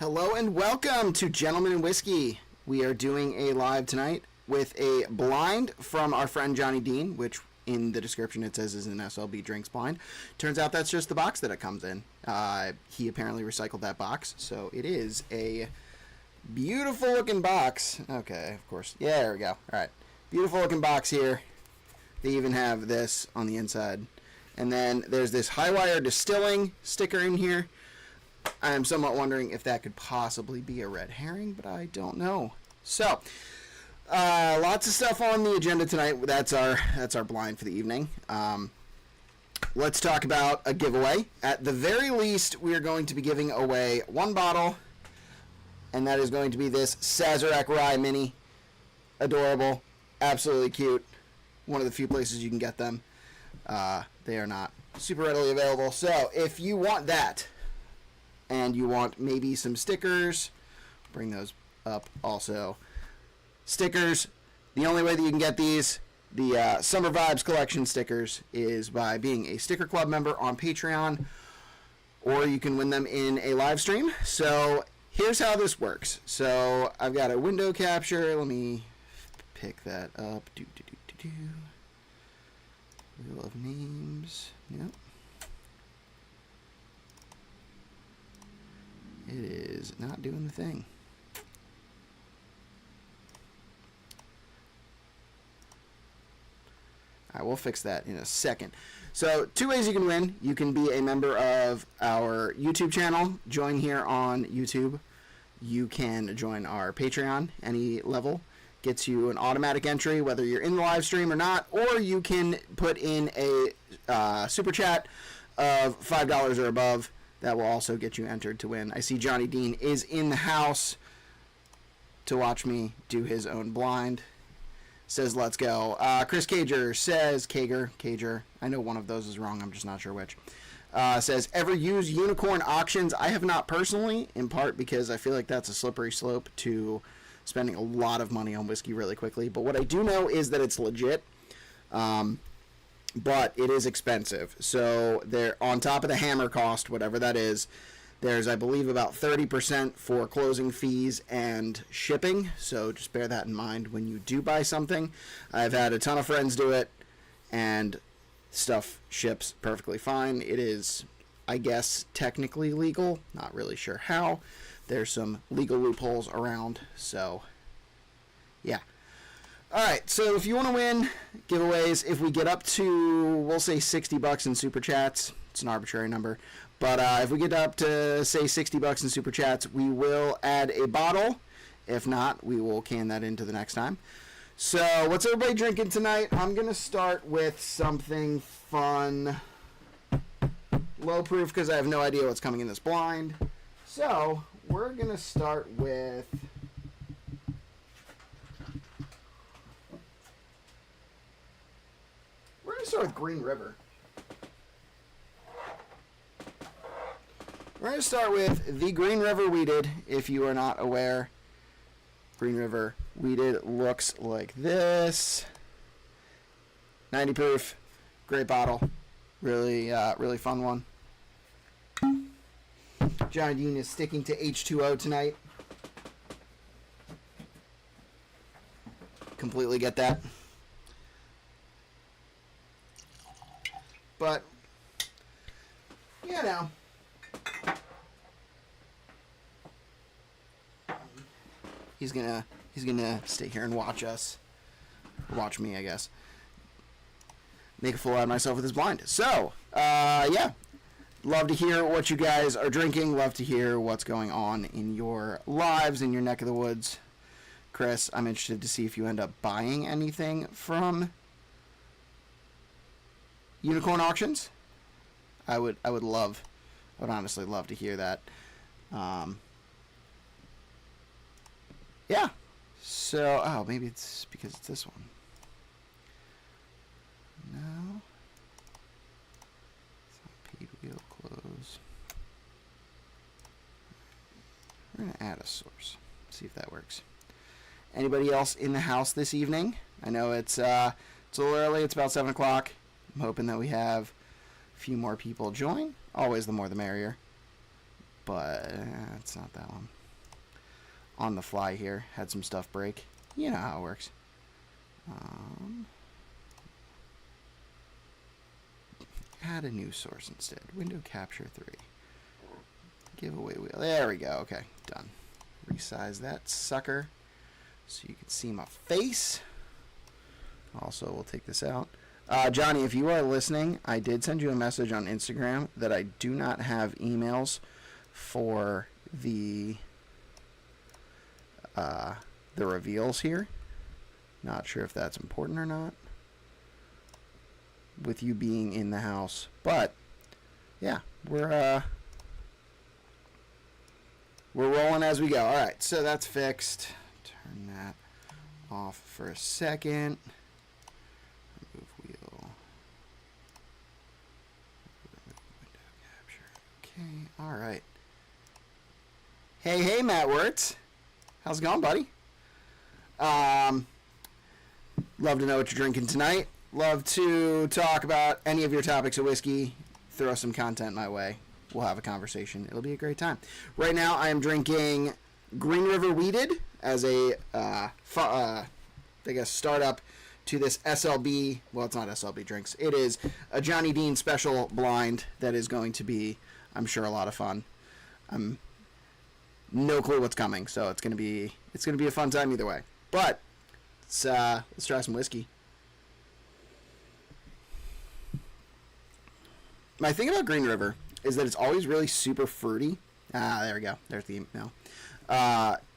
Hello and welcome to Gentlemen and Whiskey. We are doing a live tonight with a blind from our friend Jonny Dean, which in the description it says is an SLB drinks blind. Turns out that's just the box that it comes in. He apparently recycled that box, so it is a beautiful looking box. Okay, of course. Yeah, there we go. All right. Beautiful looking box here. They even have this on the inside. And then there's this Highwire Distilling sticker in here. I am somewhat wondering if that could possibly be a red herring, but I don't know. So, lots of stuff on the agenda tonight. That's our blind for the evening. Let's talk about a giveaway. At the very least, we are going to be giving away one bottle, and that is going to be this Sazerac Rye Mini. Adorable, absolutely cute. One of the few places you can get them. They are not super readily available. So, if you want that, and you want maybe some stickers, bring those up also. Stickers, the only way that you can get these, the Summer Vibes Collection stickers, is by being a Sticker Club member on Patreon, or you can win them in a live stream. So here's how this works. So I've got a window capture. Let me pick that up. Wheel of names. Yep. It is not doing the thing. right, we'll fix that in a second. So 2 ways you can win. You can be a member of our YouTube channel. Join here on YouTube. You can join our Patreon. Any level gets you an automatic entry, whether you're in the live stream or not. Or you can put in a super chat of $5 or above. That will also get you entered to win. I see Jonny Dean is in the house to watch me do his own blind. Says, let's go. Chris Cager says, Cager. I know one of those is wrong. I'm just not sure which. Says, ever use unicorn auctions? I have not personally, in part because I feel like that's a slippery slope to spending a lot of money on whiskey really quickly. But what I do know is that it's legit. But it is expensive. So they're on top of the hammer cost, whatever that is. There's, I believe, about 30% for closing fees and shipping. So just bear that in mind when you do buy something. I've had a ton of friends do it, and stuff ships perfectly fine. It is, I guess, technically legal. Not really sure how. There's some legal loopholes around. So, yeah. All right, so if you want to win giveaways, if we get up to, we'll say $60 in super chats, it's an arbitrary number, but if we get up to, say, $60 in super chats, we will add a bottle. If not, we will can that into the next time. So what's everybody drinking tonight? I'm going to start with something fun, low proof, because I have no idea what's coming in this blind. So we're going to start with... We're going to start with Green River. We're going to start with the Green River Wheated. If you are not aware, Green River Wheated looks like this. 90 proof. Great bottle. Really, really fun one. Jonny Dean is sticking to H2O tonight. Completely get that. But, you know, he's gonna stay here and watch us, watch me, I guess, make a fool out of myself with his blind. So, yeah, love to hear what you guys are drinking. Love to hear what's going on in your lives, in your neck of the woods. Chris, I'm interested to see if you end up buying anything from Unicorn Auctions. I would honestly love to hear that. Yeah. So, oh, maybe it's because it's this one. No. It's not paid wheel close. We're gonna add a source. See if that works. Anybody else in the house this evening? I know it's a little early. It's about 7 o'clock. I'm hoping that we have a few more people join. Always the more the merrier. But it's not that one. On the fly here. Had some stuff break. You know how it works. Add a new source instead. Window capture 3. Giveaway wheel. There we go. Okay, done. Resize that sucker so you can see my face. Also, we'll take this out. Johnny, if you are listening, I did send you a message on Instagram that I do not have emails for the reveals here. Not sure if that's important or not with you being in the house, but yeah, we're rolling as we go. All right, so that's fixed. Turn that off for a second. Remove wheel. Window capture. Okay, all right. Hey, Matt Wirtz. How's it going, buddy? Love to know what you're drinking tonight. Love to talk about any of your topics of whiskey. Throw some content my way. We'll have a conversation. It'll be a great time. Right now, I am drinking Green River Wheated as a, I guess, startup to this SLB. Well, it's not SLB drinks. It is a Jonny Dean special blind that is going to be, I'm sure, a lot of fun. No clue what's coming, so it's gonna be a fun time either way. But let's try some whiskey. my thing about Green River is that it's always really super fruity. There we go. There's the email.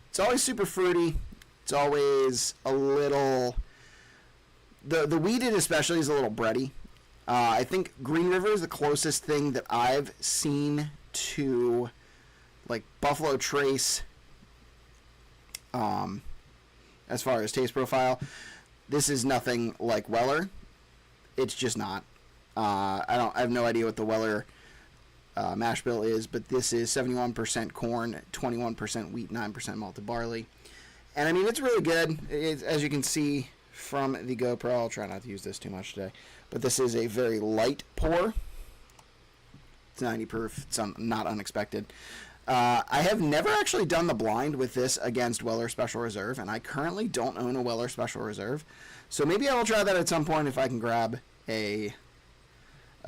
It's always super fruity. It's always a little... The wheated especially is a little bready. I think Green River is the closest thing that I've seen to like Buffalo Trace as far as taste profile. This is nothing like Weller. It's just not. I have no idea what the Weller mash bill is, but this is 71% corn, 21% wheat, 9% malted barley. And I mean, it's really good. As you can see from the GoPro, I'll try not to use this too much today, but this is a very light pour. It's 90 proof. It's not unexpected. I have never actually done the blind with this against Weller Special Reserve, and I currently don't own a Weller Special Reserve. So maybe I will try that at some point if I can grab a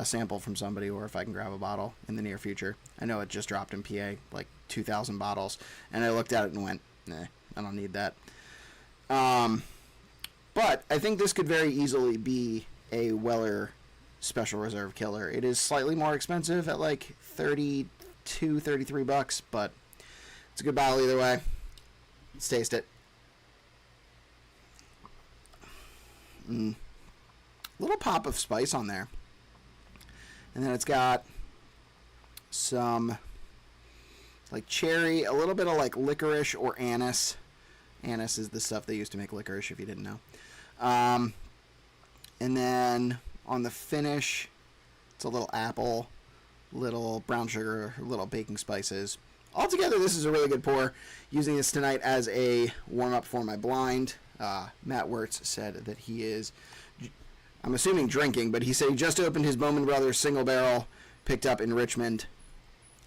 sample from somebody, or if I can grab a bottle in the near future. I know it just dropped in PA, like 2,000 bottles, and I looked at it and went, nah, I don't need that. But I think this could very easily be a Weller Special Reserve killer. It is slightly more expensive at like $32, $33, but it's a good bottle either way. Let's taste it. Little pop of spice on there. And then it's got some like cherry, a little bit of like licorice or anise. Anise is the stuff they used to make licorice, if you didn't know. And then on the finish, it's a little apple, little brown sugar, little baking spices. Altogether, this is a really good pour. Using this tonight as a warm-up for my blind. Matt Wirtz said that he is, I'm assuming drinking, but he said he just opened his Bowman Brothers single barrel, picked up in Richmond.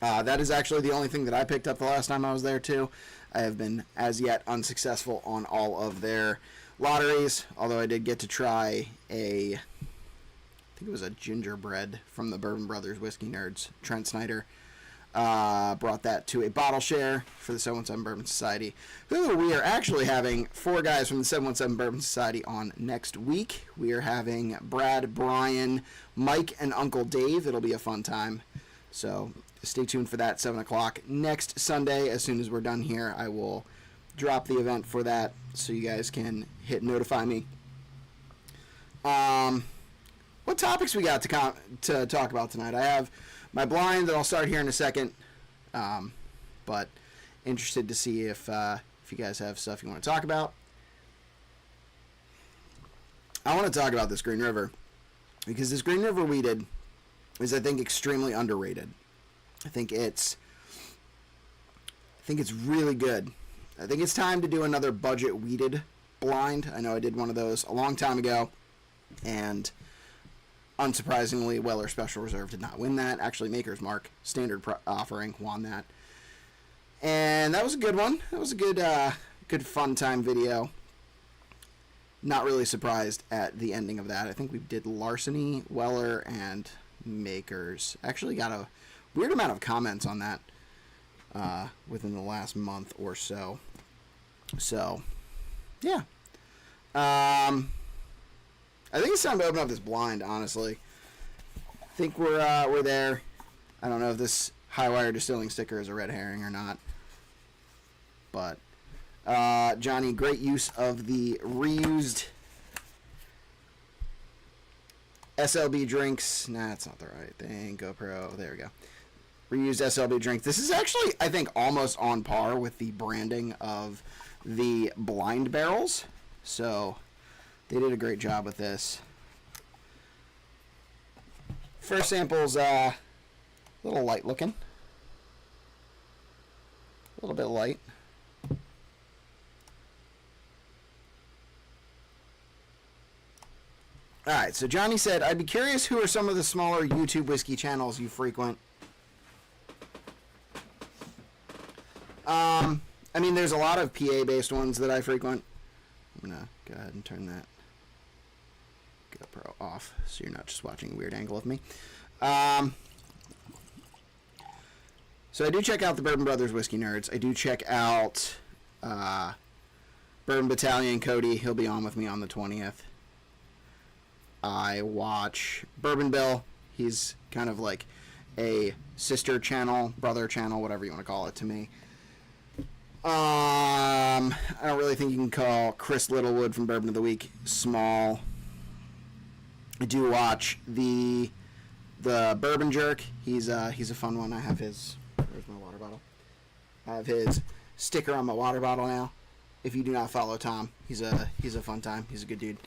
That is actually the only thing that I picked up the last time I was there, too. I have been, as yet, unsuccessful on all of their lotteries, although I did get to try I think it was a gingerbread from the Bourbon Brothers Whiskey Nerds. Trent Snyder brought that to a bottle share for the 717 Bourbon Society, who we are actually having 4 guys from the 717 Bourbon Society on next week. We are having Brad, Brian, Mike, and Uncle Dave. It'll be a fun time. So stay tuned for that, 7 o'clock next Sunday. As soon as we're done here, I will drop the event for that so you guys can hit notify me. What topics we got to talk about tonight? I have my blind that I'll start here in a second, but interested to see if you guys have stuff you want to talk about. I want to talk about this Green River because this Green River wheated is, I think, extremely underrated. I think it's really good. I think it's time to do another budget wheated blind. I know I did one of those a long time ago, and unsurprisingly, Weller Special Reserve did not win that. Actually, Maker's Mark standard offering won that, and that was a good one. That was a good fun time video. Not really surprised at the ending of that. I think we did Larceny, Weller, and Makers. Actually got a weird amount of comments on that within the last month or so. So, yeah. I think it's time to open up this blind, honestly. I think we're there. I don't know if this Highwire Distilling sticker is a red herring or not. But, Johnny, great use of the reused SLB drinks. Nah, that's not the right thing. GoPro. There we go. Reused SLB drink. This is actually, I think, almost on par with the branding of the blind barrels. So they did a great job with this. First sample's a little light looking. A little bit light. Alright, so Johnny said, I'd be curious who are some of the smaller YouTube whiskey channels you frequent. I mean, there's a lot of PA-based ones that I frequent. I'm going to go ahead and turn that GoPro off so you're not just watching a weird angle of me. So I do check out the Bourbon Brothers Whiskey Nerds. I do check out Bourbon Battalion Cody. He'll be on with me on the 20th. I watch Bourbon Bill. He's kind of like a sister channel, brother channel, whatever you want to call it to me. I don't really think you can call Chris Littlewood from Bourbon of the Week small. I do watch the Bourbon Jerk. He's a fun one. I have his. Where's my water bottle? I have his sticker on my water bottle now. If you do not follow Tom, he's a fun time. He's a good dude.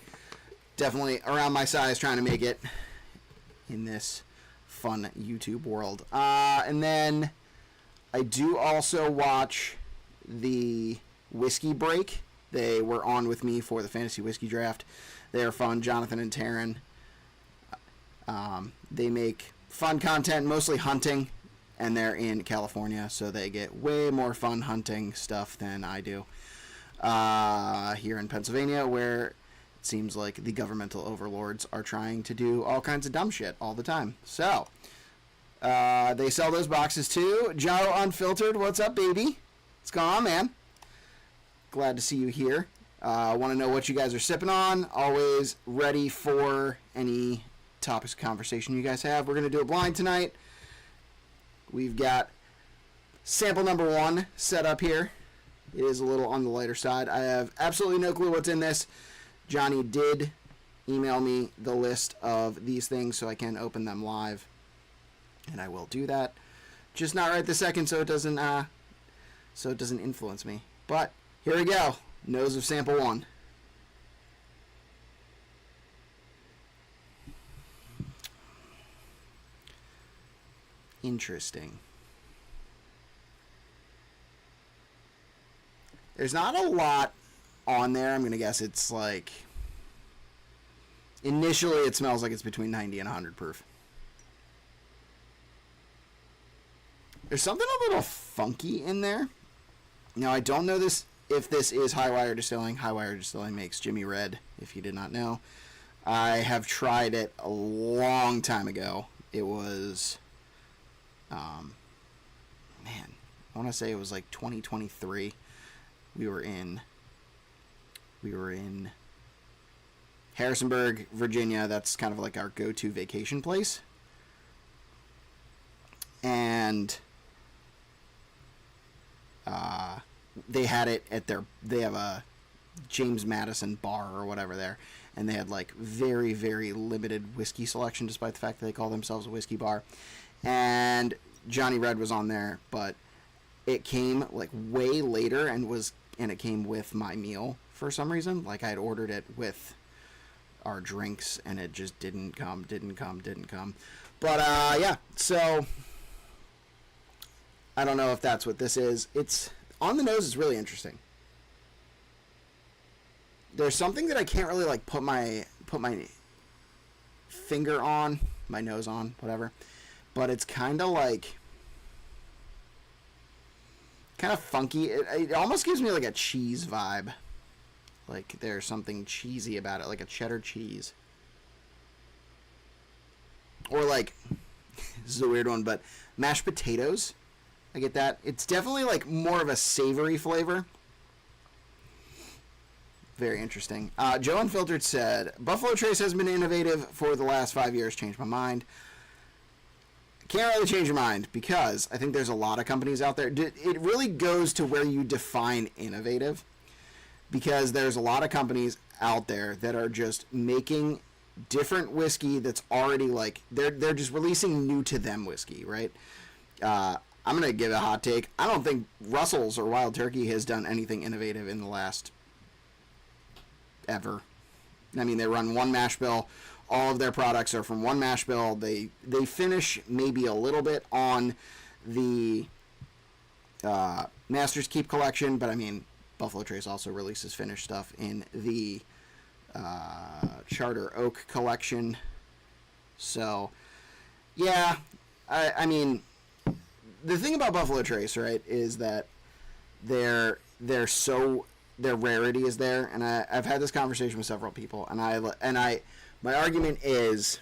Definitely around my size, trying to make it in this fun YouTube world. And then I do also watch the Whiskey Break. They were on with me for the Fantasy Whiskey Draft. They are fun. Jonathan and Taryn. They make fun content, mostly hunting, and they're in California, so they get way more fun hunting stuff than I do here in Pennsylvania, where it seems like the governmental overlords are trying to do all kinds of dumb shit all the time. So they sell those boxes too. Joe Unfiltered, what's up, baby? What's going on, man? Glad to see you here. Want to know what you guys are sipping on. Always ready for any topics of conversation you guys have. We're going to do a blind tonight. We've got sample number 1 set up here. It is a little on the lighter side. I have absolutely no clue what's in this. Johnny did email me the list of these things so I can open them live, and I will do that. Just not right this second, so it doesn't influence me. But here we go. Nose of sample 1. Interesting. There's not a lot on there. I'm going to guess it's like... Initially, it smells like it's between 90 and 100 proof. There's something a little funky in there. Now, I don't know if this is Highwire Distilling. Highwire Distilling makes Jimmy Red, if you did not know. I have tried it a long time ago. It was... man, I want to say it was like 2023. We were in Harrisonburg, Virginia. That's kind of like our go-to vacation place. And they had it at they have a James Madison bar or whatever there, and they had like very, very limited whiskey selection, despite the fact that they call themselves a whiskey bar. And Johnny Red was on there, but it came like way later and it came with my meal for some reason. Like I had ordered it with our drinks and it just didn't come. But yeah, so I don't know if that's what this is. It's on the nose. Is really interesting. There's something that I can't really like put my finger on, my nose on, whatever. But it's kind of like, kind of funky. It almost gives me like a cheese vibe. Like there's something cheesy about it, like a cheddar cheese. Or like, this is a weird one, but mashed potatoes. I get that. It's definitely like more of a savory flavor. Very interesting. Joe Unfiltered said, Buffalo Trace has been innovative for the last 5 years. Changed my mind. Can't really change your mind because I think there's a lot of companies out there. It really goes to where you define innovative, because there's a lot of companies out there that are just making different whiskey that's already like they're just releasing new to them whiskey, right? I'm gonna give a hot take. I don't think Russell's or Wild Turkey has done anything innovative in the last ever. I mean, they run one mash bill. All of their products are from one mash bill. They finish maybe a little bit on the Master's Keep collection, but I mean, Buffalo Trace also releases finished stuff in the Charter Oak collection. So, yeah, I mean, the thing about Buffalo Trace, right, is that their rarity is there, and I've had this conversation with several people, and my argument is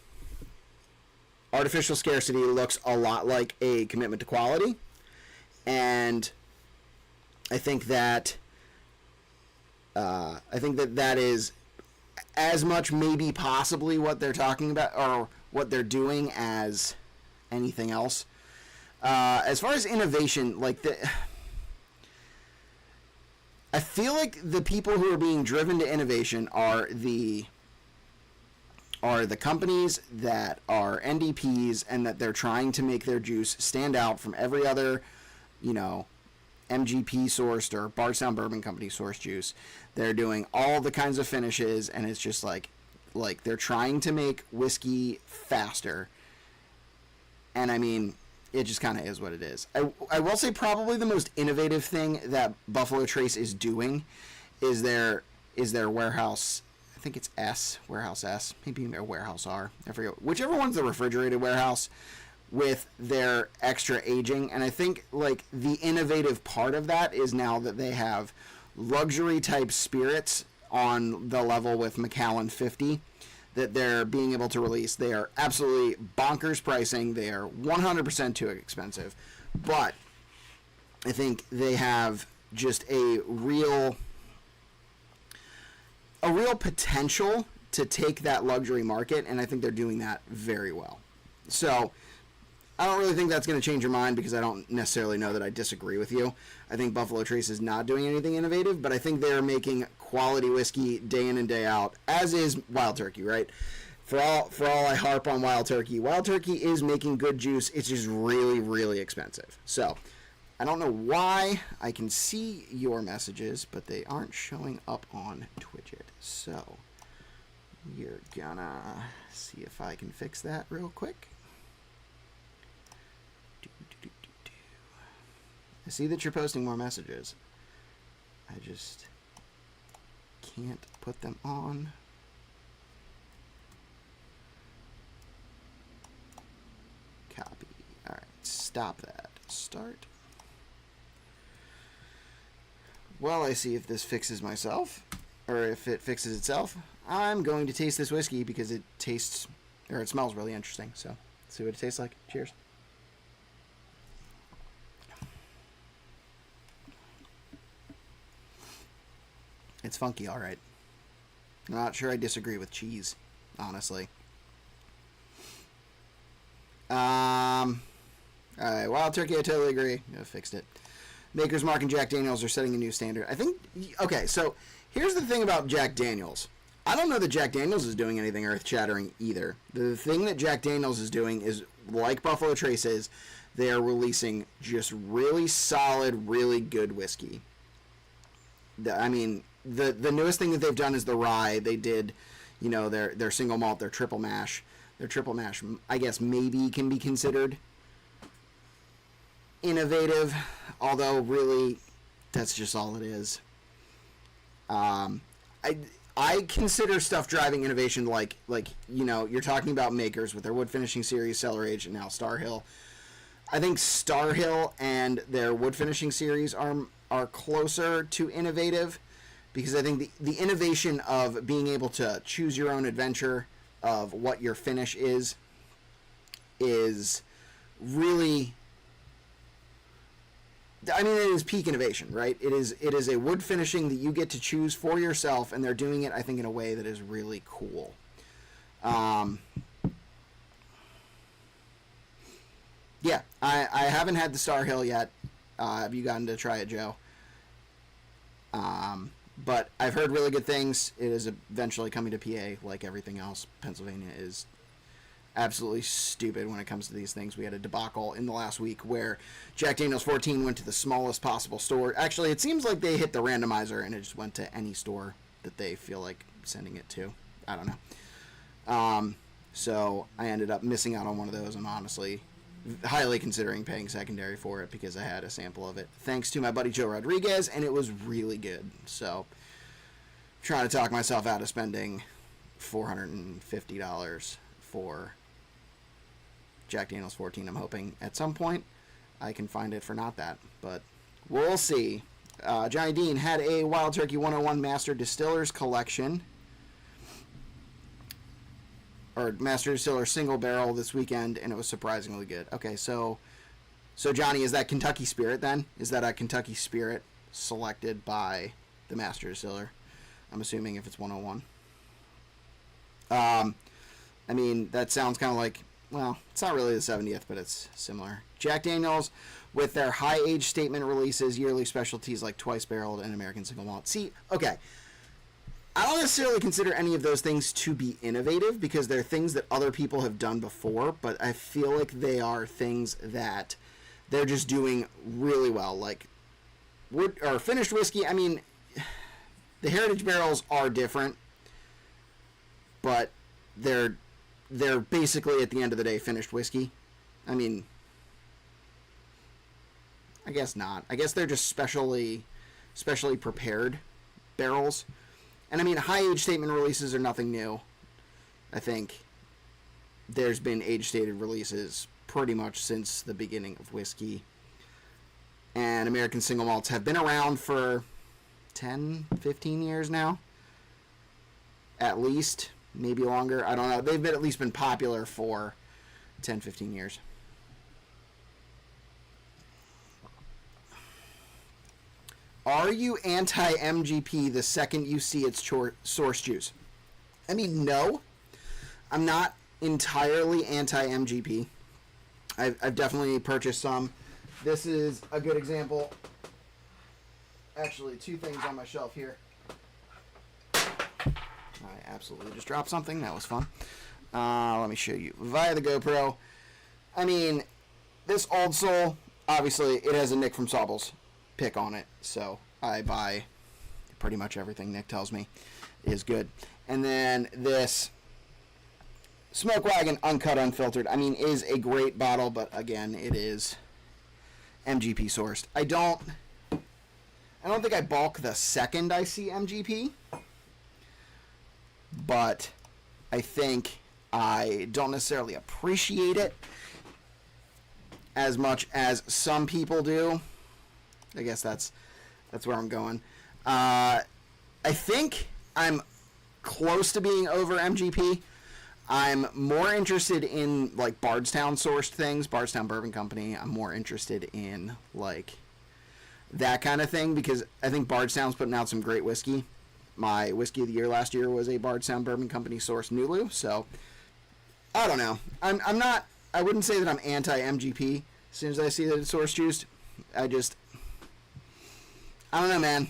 artificial scarcity looks a lot like a commitment to quality, and I think that that is as much maybe possibly what they're talking about or what they're doing as anything else. As far as innovation, like I feel like the people who are being driven to innovation are the companies that are NDPs and that they're trying to make their juice stand out from every other, MGP sourced or Bardstown Bourbon Company sourced juice. They're doing all the kinds of finishes, and it's just like they're trying to make whiskey faster. And I mean, it just kind of is what it is. I will say probably the most innovative thing that Buffalo Trace is doing is their warehouse. I think it's S, warehouse S, maybe a warehouse R. I forget. Whichever one's the refrigerated warehouse with their extra aging. And I think like the innovative part of that is now that they have luxury type spirits on the level with Macallan 50 that they're being able to release. They are absolutely bonkers pricing. They are 100% too expensive. But I think they have just a real potential to take that luxury market, and I think they're doing that very well. So I don't really think that's going to change your mind because I don't necessarily know that I disagree with you. I think Buffalo Trace is not doing anything innovative, but I think they're making quality whiskey day in and day out, as is Wild Turkey, right? For all I harp on Wild Turkey is making good juice. It's just really, really expensive. So I don't know why I can see your messages, but they aren't showing up on Twitchit. So you're gonna see if I can fix that real quick. I see that you're posting more messages. I just can't put them on. Copy. All right, stop that. Start. While I see if this fixes myself, or if it fixes itself, I'm going to taste this whiskey because it tastes, or it smells really interesting. So, let's see what it tastes like. Cheers. It's funky, all right. I'm not sure I disagree with cheese, honestly. All right, Wild Turkey, I totally agree. I fixed it. Maker's Mark and Jack Daniels are setting a new standard. I think, okay, so here's the thing about Jack Daniels. I don't know that Jack Daniels is doing anything earth-shattering either. The thing that Jack Daniels is doing is, like Buffalo Trace is, they are releasing just really solid, really good whiskey. I mean, the newest thing that they've done is the rye. They did, their single malt, their triple mash. Their triple mash, I guess, maybe can be considered innovative, although really that's just all it is. I consider stuff driving innovation like you're talking about Makers with their wood finishing series, Cellar Age, and now Star Hill. I think Star Hill and their wood finishing series are closer to innovative because I think the innovation of being able to choose your own adventure of what your finish is really, I mean, it is peak innovation, right? It is a wood finishing that you get to choose for yourself, and they're doing it, I think, in a way that is really cool. Yeah, I haven't had the Star Hill yet. Have you gotten to try it, Joe? But I've heard really good things. It is eventually coming to PA, like everything else. Pennsylvania is absolutely stupid when it comes to these things. We had a debacle in the last week where Jack Daniel's 14 went to the smallest possible store. Actually, it seems like they hit the randomizer and it just went to any store that they feel like sending it to. I don't know. So I ended up missing out on one of those. I'm honestly highly considering paying secondary for it because I had a sample of it. Thanks to my buddy Joe Rodriguez, and it was really good. So trying to talk myself out of spending $450 for Jack Daniel's 14. I'm hoping at some point I can find it for not that, but we'll see. Jonny Dean had a Wild Turkey 101 Master Distillers collection, or Master Distiller single barrel this weekend, and it was surprisingly good. Okay, so Johnny, is that Kentucky Spirit then? Is that a Kentucky Spirit selected by the Master Distiller? I'm assuming if it's 101. I mean, that sounds kind of like well, it's not really the 70th, but it's similar. Jack Daniels with their high age statement releases, yearly specialties like Twice Barreled and American Single Malt. See, okay, I don't necessarily consider any of those things to be innovative because they're things that other people have done before, but I feel like they are things that they're just doing really well. Like wood or finished whiskey, I mean, the heritage barrels are different, but they're basically, at the end of the day, finished whiskey. I mean, I guess not. I guess they're just specially prepared barrels. And I mean, high age statement releases are nothing new. I think there's been age stated releases pretty much since the beginning of whiskey. And American single malts have been around for 10, 15 years now. At least. Maybe longer. I don't know. They've at least been popular for 10, 15 years. Are you anti-MGP the second you see its source juice? I mean, no. I'm not entirely anti-MGP. I've definitely purchased some. This is a good example. Actually, two things on my shelf here. I absolutely just dropped something. That was fun. Let me show you via the GoPro. I mean, this Old Soul, obviously, it has a Nick from Sauble's pick on it. So I buy pretty much everything Nick tells me is good. And then this Smoke Wagon Uncut Unfiltered, I mean, is a great bottle, but again, it is MGP sourced. I don't think I balk the second I see MGP. But I think I don't necessarily appreciate it as much as some people do. I guess that's where I'm going. I think I'm close to being over MGP. I'm more interested in like Bardstown sourced things, Bardstown Bourbon Company. I'm more interested in like that kind of thing because I think Bardstown's putting out some great whiskey. My whiskey of the year last year was a Bardstown Bourbon Company sourced Nulu, so I don't know. I'm not. I wouldn't say that I'm anti-MGP as soon as I see that it's source juiced. I don't know, man.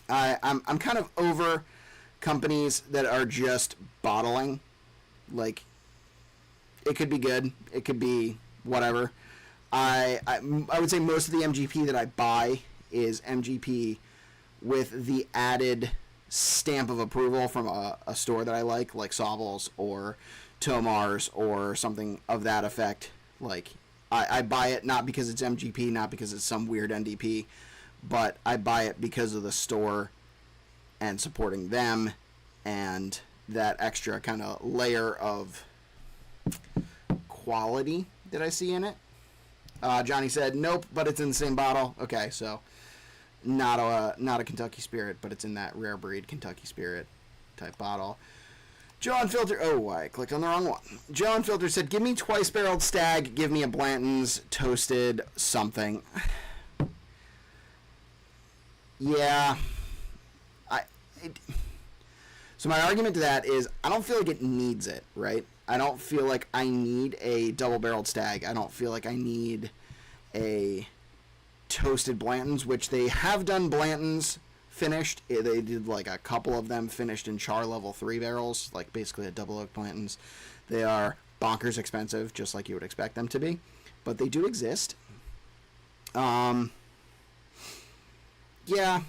I'm kind of over companies that are just bottling. Like, it could be good, it could be whatever. I would say most of the MGP that I buy is MGP with the added stamp of approval from a store that I like Sauble's or Tomar's or something of that effect. Like, I buy it not because it's MGP, not because it's some weird NDP, but I buy it because of the store and supporting them and that extra kind of layer of quality that I see in it. Johnny said, nope, but it's in the same bottle. Okay, so not a Kentucky Spirit, but it's in that rare breed Kentucky Spirit type bottle. Joe Unfiltered. Oh, I clicked on the wrong one. Joe Unfiltered said, give me Twice Barreled Stag, give me a Blanton's toasted something. Yeah. So my argument to that is I don't feel like it needs it, right? I don't feel like I need a double-barreled Stag. I don't feel like I need a toasted Blanton's, which they have done Blanton's finished. They did like a couple of them finished in char level 3 barrels, like basically a double oak Blanton's. They are bonkers expensive, just like you would expect them to be, but they do exist. Yeah,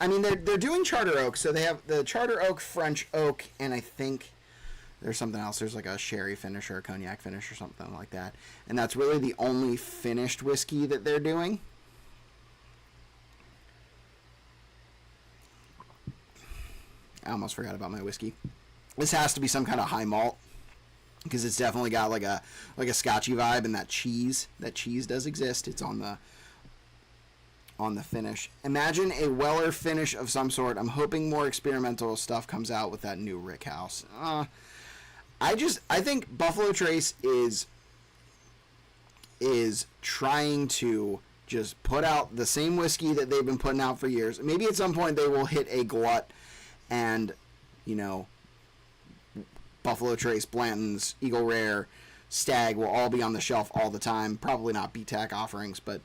I mean they're doing Charter Oak, so they have the Charter Oak, French Oak, and I think there's something else. There's like a sherry finish or a cognac finish or something like that, and that's really the only finished whiskey that they're doing. I almost forgot about my whiskey. This has to be some kind of high malt because it's definitely got like a Scotchy vibe, and that cheese does exist. It's on the finish. Imagine a Weller finish of some sort. I'm hoping more experimental stuff comes out with that new Rick House. I think Buffalo Trace is trying to just put out the same whiskey that they've been putting out for years. Maybe at some point they will hit a glut and, Buffalo Trace, Blanton's, Eagle Rare Stag will all be on the shelf all the time. Probably not BTAC offerings, but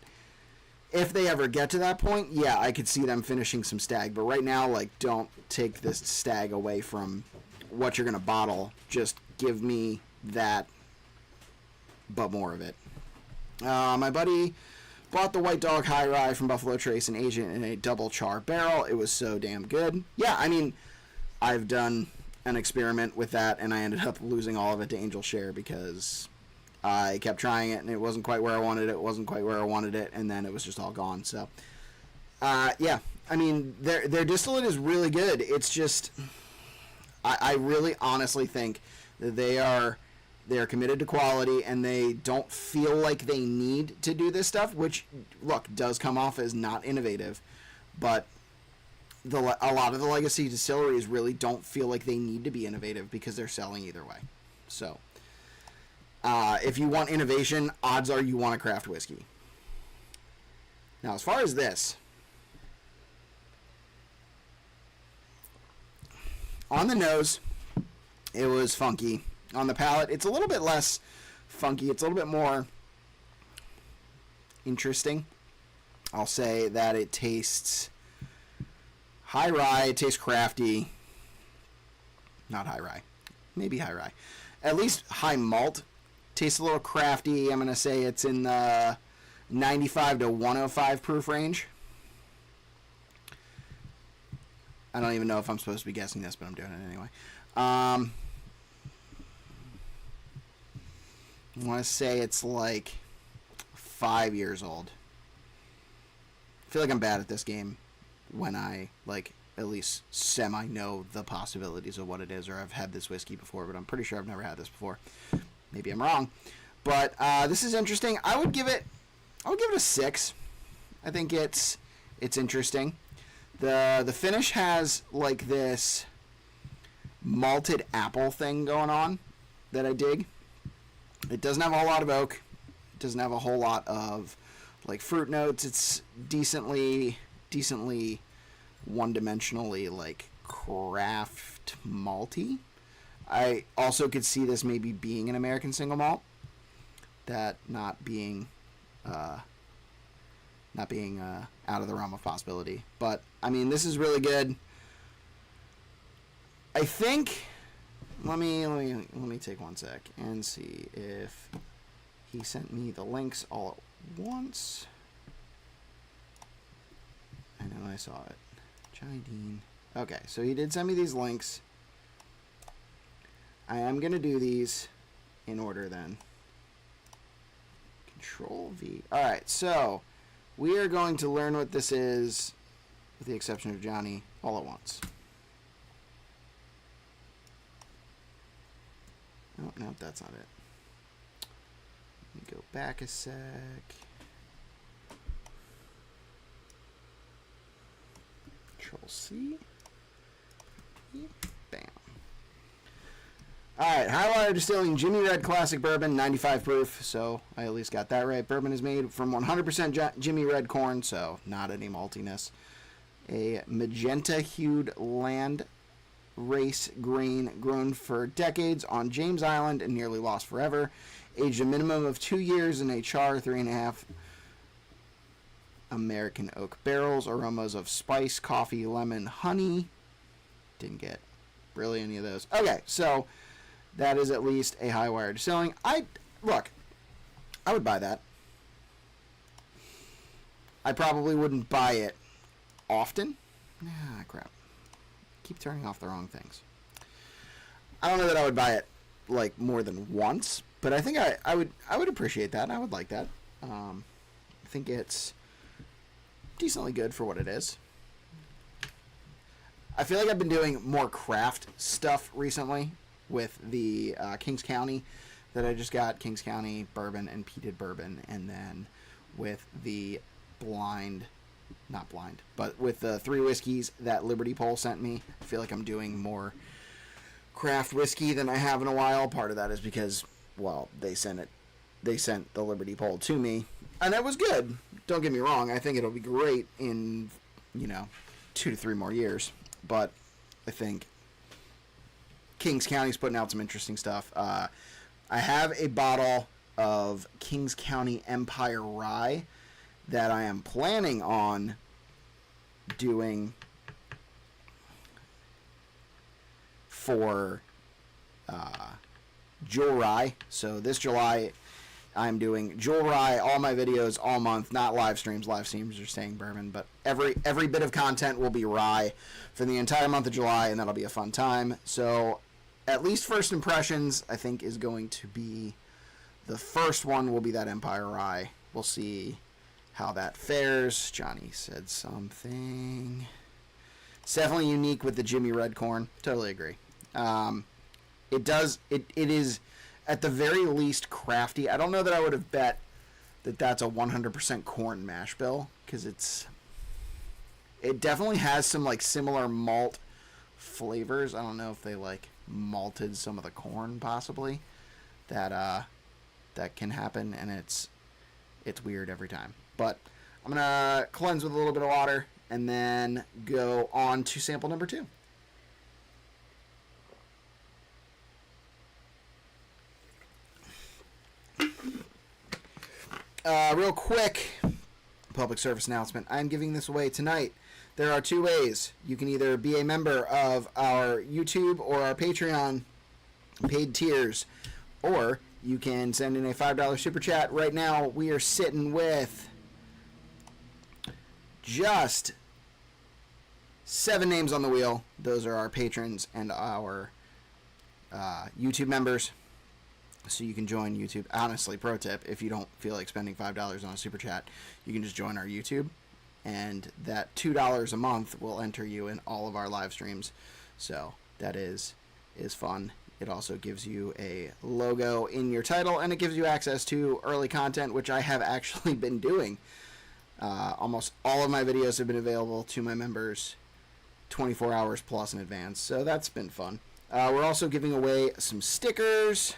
if they ever get to that point, yeah, I could see them finishing some Stag. But right now, like, don't take this Stag away from what you're going to bottle. Just give me that, but more of it. My buddy bought the White Dog High Rye from Buffalo Trace and aged it in a double char barrel. It was so damn good. Yeah, I mean, I've done an experiment with that, and I ended up losing all of it to Angel Share because I kept trying it, and it wasn't quite where I wanted it, and then it was just all gone. So, yeah, I mean, their distillate is really good. It's just, I really honestly think that they are committed to quality, and they don't feel like they need to do this stuff, which, look, does come off as not innovative, but a lot of the legacy distilleries really don't feel like they need to be innovative because they're selling either way. So, if you want innovation, odds are you want a craft whiskey. Now, as far as this, on the nose, it was funky. On the palate, it's a little bit less funky. It's a little bit more interesting. I'll say that it tastes high rye. It tastes crafty. Not high rye. Maybe high rye. At least high malt. Tastes a little crafty. I'm going to say it's in the 95 to 105 proof range. I don't even know if I'm supposed to be guessing this, but I'm doing it anyway. I want to say it's like 5 years old. I feel like I'm bad at this game when I, like, at least semi know the possibilities of what it is, or I've had this whiskey before, but I'm pretty sure I've never had this before. Maybe I'm wrong. But this is interesting. I would give it a 6. I think it's interesting. The finish has like this malted apple thing going on that I dig. It doesn't have a whole lot of oak. It doesn't have a whole lot of like fruit notes. It's decently one-dimensionally like craft malty. I also could see this maybe being an American single malt, that not being out of the realm of possibility. But I mean, this is really good. I think let me take 1 sec and see if he sent me the links all at once. I know I saw it. Jonny Dean. Okay, so he did send me these links. I am going to do these in order then. Control V. Alright, so we are going to learn what this is, with the exception of Johnny, all at once. Oh, no, that's not it. Let me go back a sec. Control C. Bam. Alright, Highwire Distilling Jimmy Red Classic Bourbon, 95 proof, so I at least got that right. Bourbon is made from 100% Jimmy Red corn, so not any maltiness. A magenta-hued land race grain grown for decades on James Island and nearly lost forever. Aged a minimum of 2 years in a char 3.5 American oak barrels. Aromas of spice, coffee, lemon, honey. Didn't get really any of those. Okay, so that is at least a Highwire Distilling. Look, I would buy that. I probably wouldn't buy it often. Ah, crap. Keep turning off the wrong things. I don't know that I would buy it like more than once, but I think I would appreciate that. I would like that. I think it's decently good for what it is. I feel like I've been doing more craft stuff recently with the Kings County that I just got. Kings County bourbon and peated bourbon, and then with the not blind, but with the 3 whiskeys that Liberty Pole sent me. I feel like I'm doing more craft whiskey than I have in a while. Part of that is because, well, they sent the Liberty Pole to me, and that was good. Don't get me wrong. I think it'll be great in, 2 to 3 more years. But I think Kings County's putting out some interesting stuff. I have a bottle of Kings County Empire Rye that I am planning on doing for Jewel Rye. So this July, I'm doing Jewel Rye, all my videos, all month, not live streams. Live streams are staying bourbon, but every bit of content will be rye for the entire month of July, and that'll be a fun time. So at least first impressions, I think, is going to be the first one will be that Empire Rye. We'll see how that fares. Johnny said something. It's definitely unique with the Jimmy Red Corn. Totally agree. It is at the very least crafty. I don't know that I would have bet that that's a 100% corn mash bill, because it definitely has some like similar malt flavors. I don't know if they like malted some of the corn possibly. That can happen, and it's weird every time. But I'm gonna cleanse with a little bit of water and then go on to sample number 2. Real quick public service announcement. I'm giving this away tonight. There are 2 ways. You can either be a member of our YouTube or our Patreon paid tiers, or you can send in a $5 super chat. Right now, we are sitting with just 7 names on the wheel. Those are our patrons and our YouTube members. So you can join YouTube. Honestly, pro tip, if you don't feel like spending $5 on a super chat, you can just join our YouTube. And that $2 a month will enter you in all of our live streams. So that is fun. It also gives you a logo in your title, and it gives you access to early content, which I have actually been doing. Almost all of my videos have been available to my members 24 hours plus in advance, so that's been fun. We're also giving away some stickers.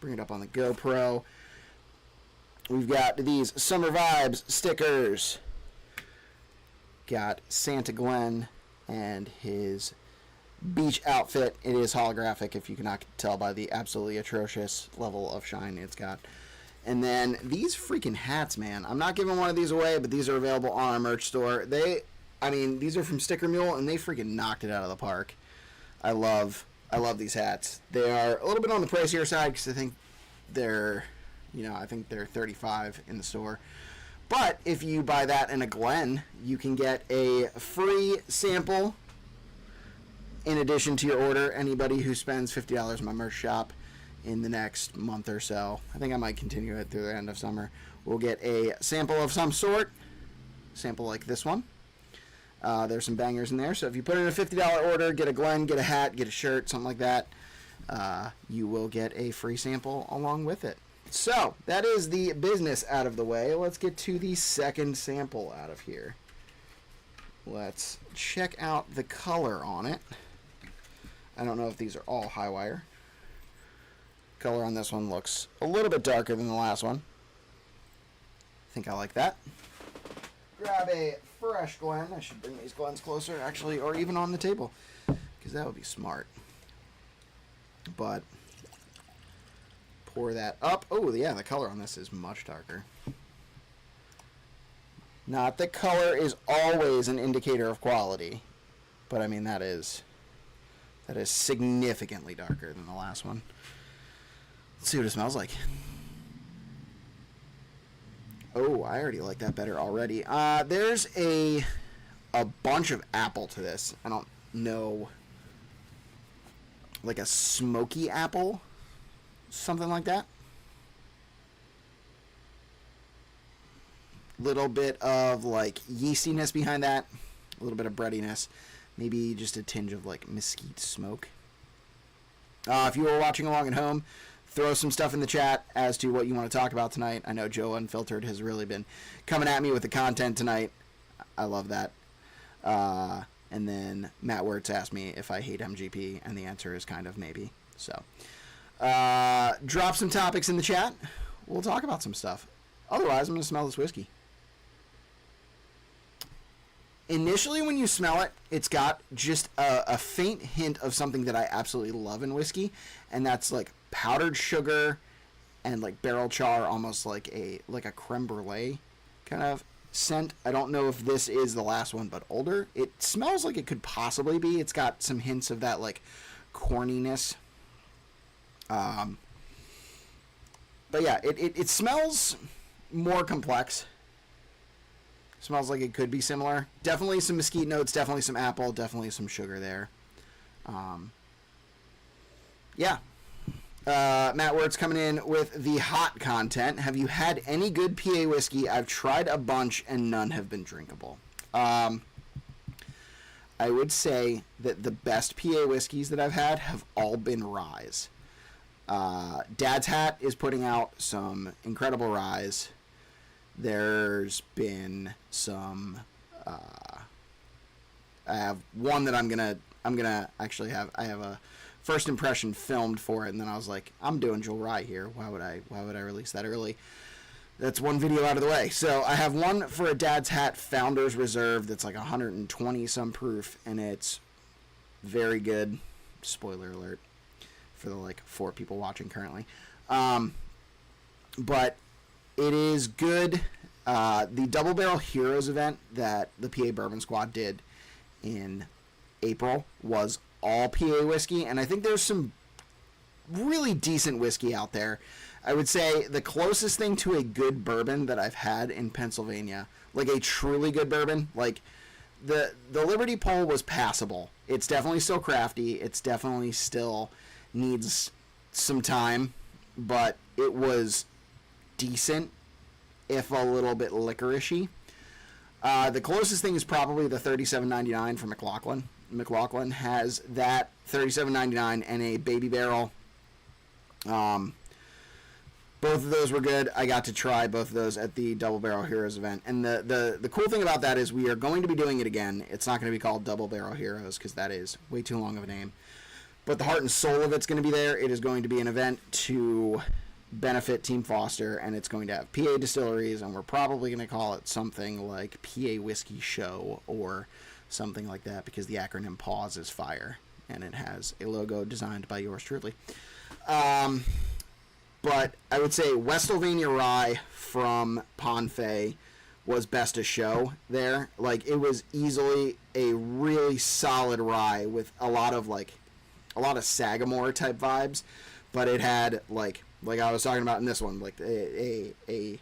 Bring it up on the GoPro. We've got these Summer Vibes stickers. Got Santa Glenn and his beach outfit. It is holographic, if you cannot tell by the absolutely atrocious level of shine it's got. And then these freaking hats, man. I'm not giving one of these away, but these are available on our merch store. These are from Sticker Mule, and they freaking knocked it out of the park. I love these hats. They are a little bit on the pricier side, because I think they're $35 in the store. But if you buy that in a Glen, you can get a free sample in addition to your order. Anybody who spends $50 in my merch shop in the next month or so, I think I might continue it through the end of summer, will get a sample of some sort. Sample like this one. There's some bangers in there. So if you put in a $50 order, get a Glen, get a hat, get a shirt, something like that, you will get a free sample along with it. So that is the business out of the way. Let's get to the second sample out of here. Let's check out the color on it. I don't know if these are all high wire. Color on this one looks a little bit darker than the last one. I think I like that. Grab a fresh Glen. I should bring these Glens closer, actually, or even on the table, because that would be smart. But pour that up. Oh, yeah, the color on this is much darker. Not that color is always an indicator of quality, but I mean that is significantly darker than the last one. Let's see what it smells like. Oh, I already like that better already. There's a bunch of apple to this. I don't know, like a smoky apple, something like that. Little bit of like yeastiness behind that, a little bit of breadiness, maybe just a tinge of like mesquite smoke. If you were watching along at home, throw some stuff in the chat as to what you want to talk about tonight. I know Joe Unfiltered has really been coming at me with the content tonight. I love that. And then Matt Wirtz asked me if I hate MGP, and the answer is kind of maybe. So drop some topics in the chat. We'll talk about some stuff. Otherwise, I'm going to smell this whiskey. Initially, when you smell it, it's got just a faint hint of something that I absolutely love in whiskey, and that's like powdered sugar and like barrel char, almost like a creme brulee kind of scent. I don't know if this is the last one, but older. It smells like it could possibly be. It's got some hints of that like corniness. But yeah, it smells more complex. Smells like it could be similar. Definitely some mesquite notes, definitely some apple, definitely some sugar there. Yeah. Matt Wertz coming in with the hot content. Have you had any good PA whiskey? I've tried a bunch and none have been drinkable. I would say that the best PA whiskeys that I've had have all been ryes. Dad's Hat is putting out some incredible ryes. There's been some I have one that I'm gonna actually have. I have a first impression filmed for it, and then I was like, I'm doing Joel Rye here. Why would I release that early? That's one video out of the way. So I have one for a Dad's Hat Founders Reserve that's like 120 some proof, and it's very good. Spoiler alert for the like 4 people watching currently. But it is good. The Double Barrel Heroes event that the PA Bourbon Squad did in April was all PA whiskey, and I think there's some really decent whiskey out there. I would say the closest thing to a good bourbon that I've had in Pennsylvania, like a truly good bourbon, like the Liberty Pole was passable. It's definitely still crafty. It's definitely still needs some time, but it was decent, if a little bit licoricey. The closest thing is probably the $37.99 from McLaughlin. McLaughlin has that $37.99 and a baby barrel. Both of those were good. I got to try both of those at the Double Barrel Heroes event. And the cool thing about that is we are going to be doing it again. It's not going to be called Double Barrel Heroes because that is way too long of a name. But the heart and soul of it's going to be there. It is going to be an event to benefit Team Foster, and it's going to have PA distilleries, and we're probably going to call it something like PA Whiskey Show or something like that, because the acronym PAWS is fire, and it has a logo designed by yours truly. But I would say Westlvania Rye from Ponfay was best of show there. Like, it was easily a really solid rye with a lot of Sagamore type vibes, but it had like I was talking about in this one, like a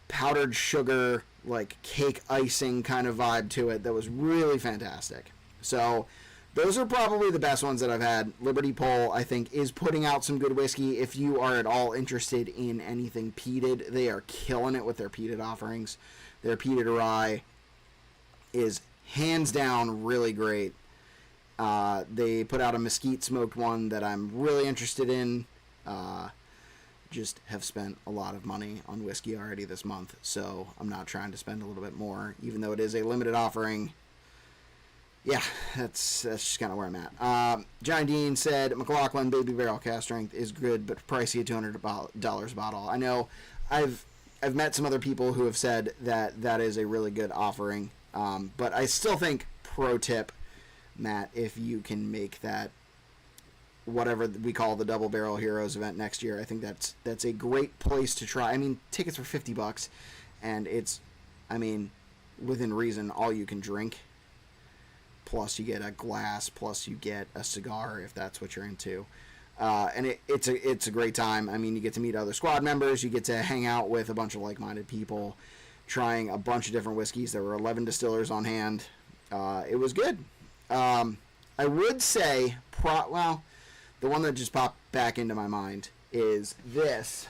powdered sugar, like cake icing kind of vibe to it that was really fantastic. So those are probably the best ones that I've had. Liberty Pole, I think, is putting out some good whiskey. If you are at all interested in anything peated, they are killing it with their peated offerings. Their peated rye is hands down really great. They put out a mesquite smoked one that I'm really interested in. Just have spent a lot of money on whiskey already this month, so I'm not trying to spend a little bit more, even though it is a limited offering. Yeah, that's just kind of where I'm at. Jonny Dean said McLaughlin Baby Barrel Cast Strength is good, but pricey at $200 a bottle. I know I've met some other people who have said that is a really good offering, but I still think, pro tip, Matt, if you can make that whatever we call the Double Barrel Heroes event next year, I think that's a great place to try. I mean, tickets are $50, and it's, I mean, within reason, all you can drink. Plus you get a glass, plus you get a cigar if that's what you're into. And it's a great time. I mean, you get to meet other squad members, you get to hang out with a bunch of like-minded people, trying a bunch of different whiskeys. There were 11 distillers on hand. It was good. I would say, the one that just popped back into my mind is this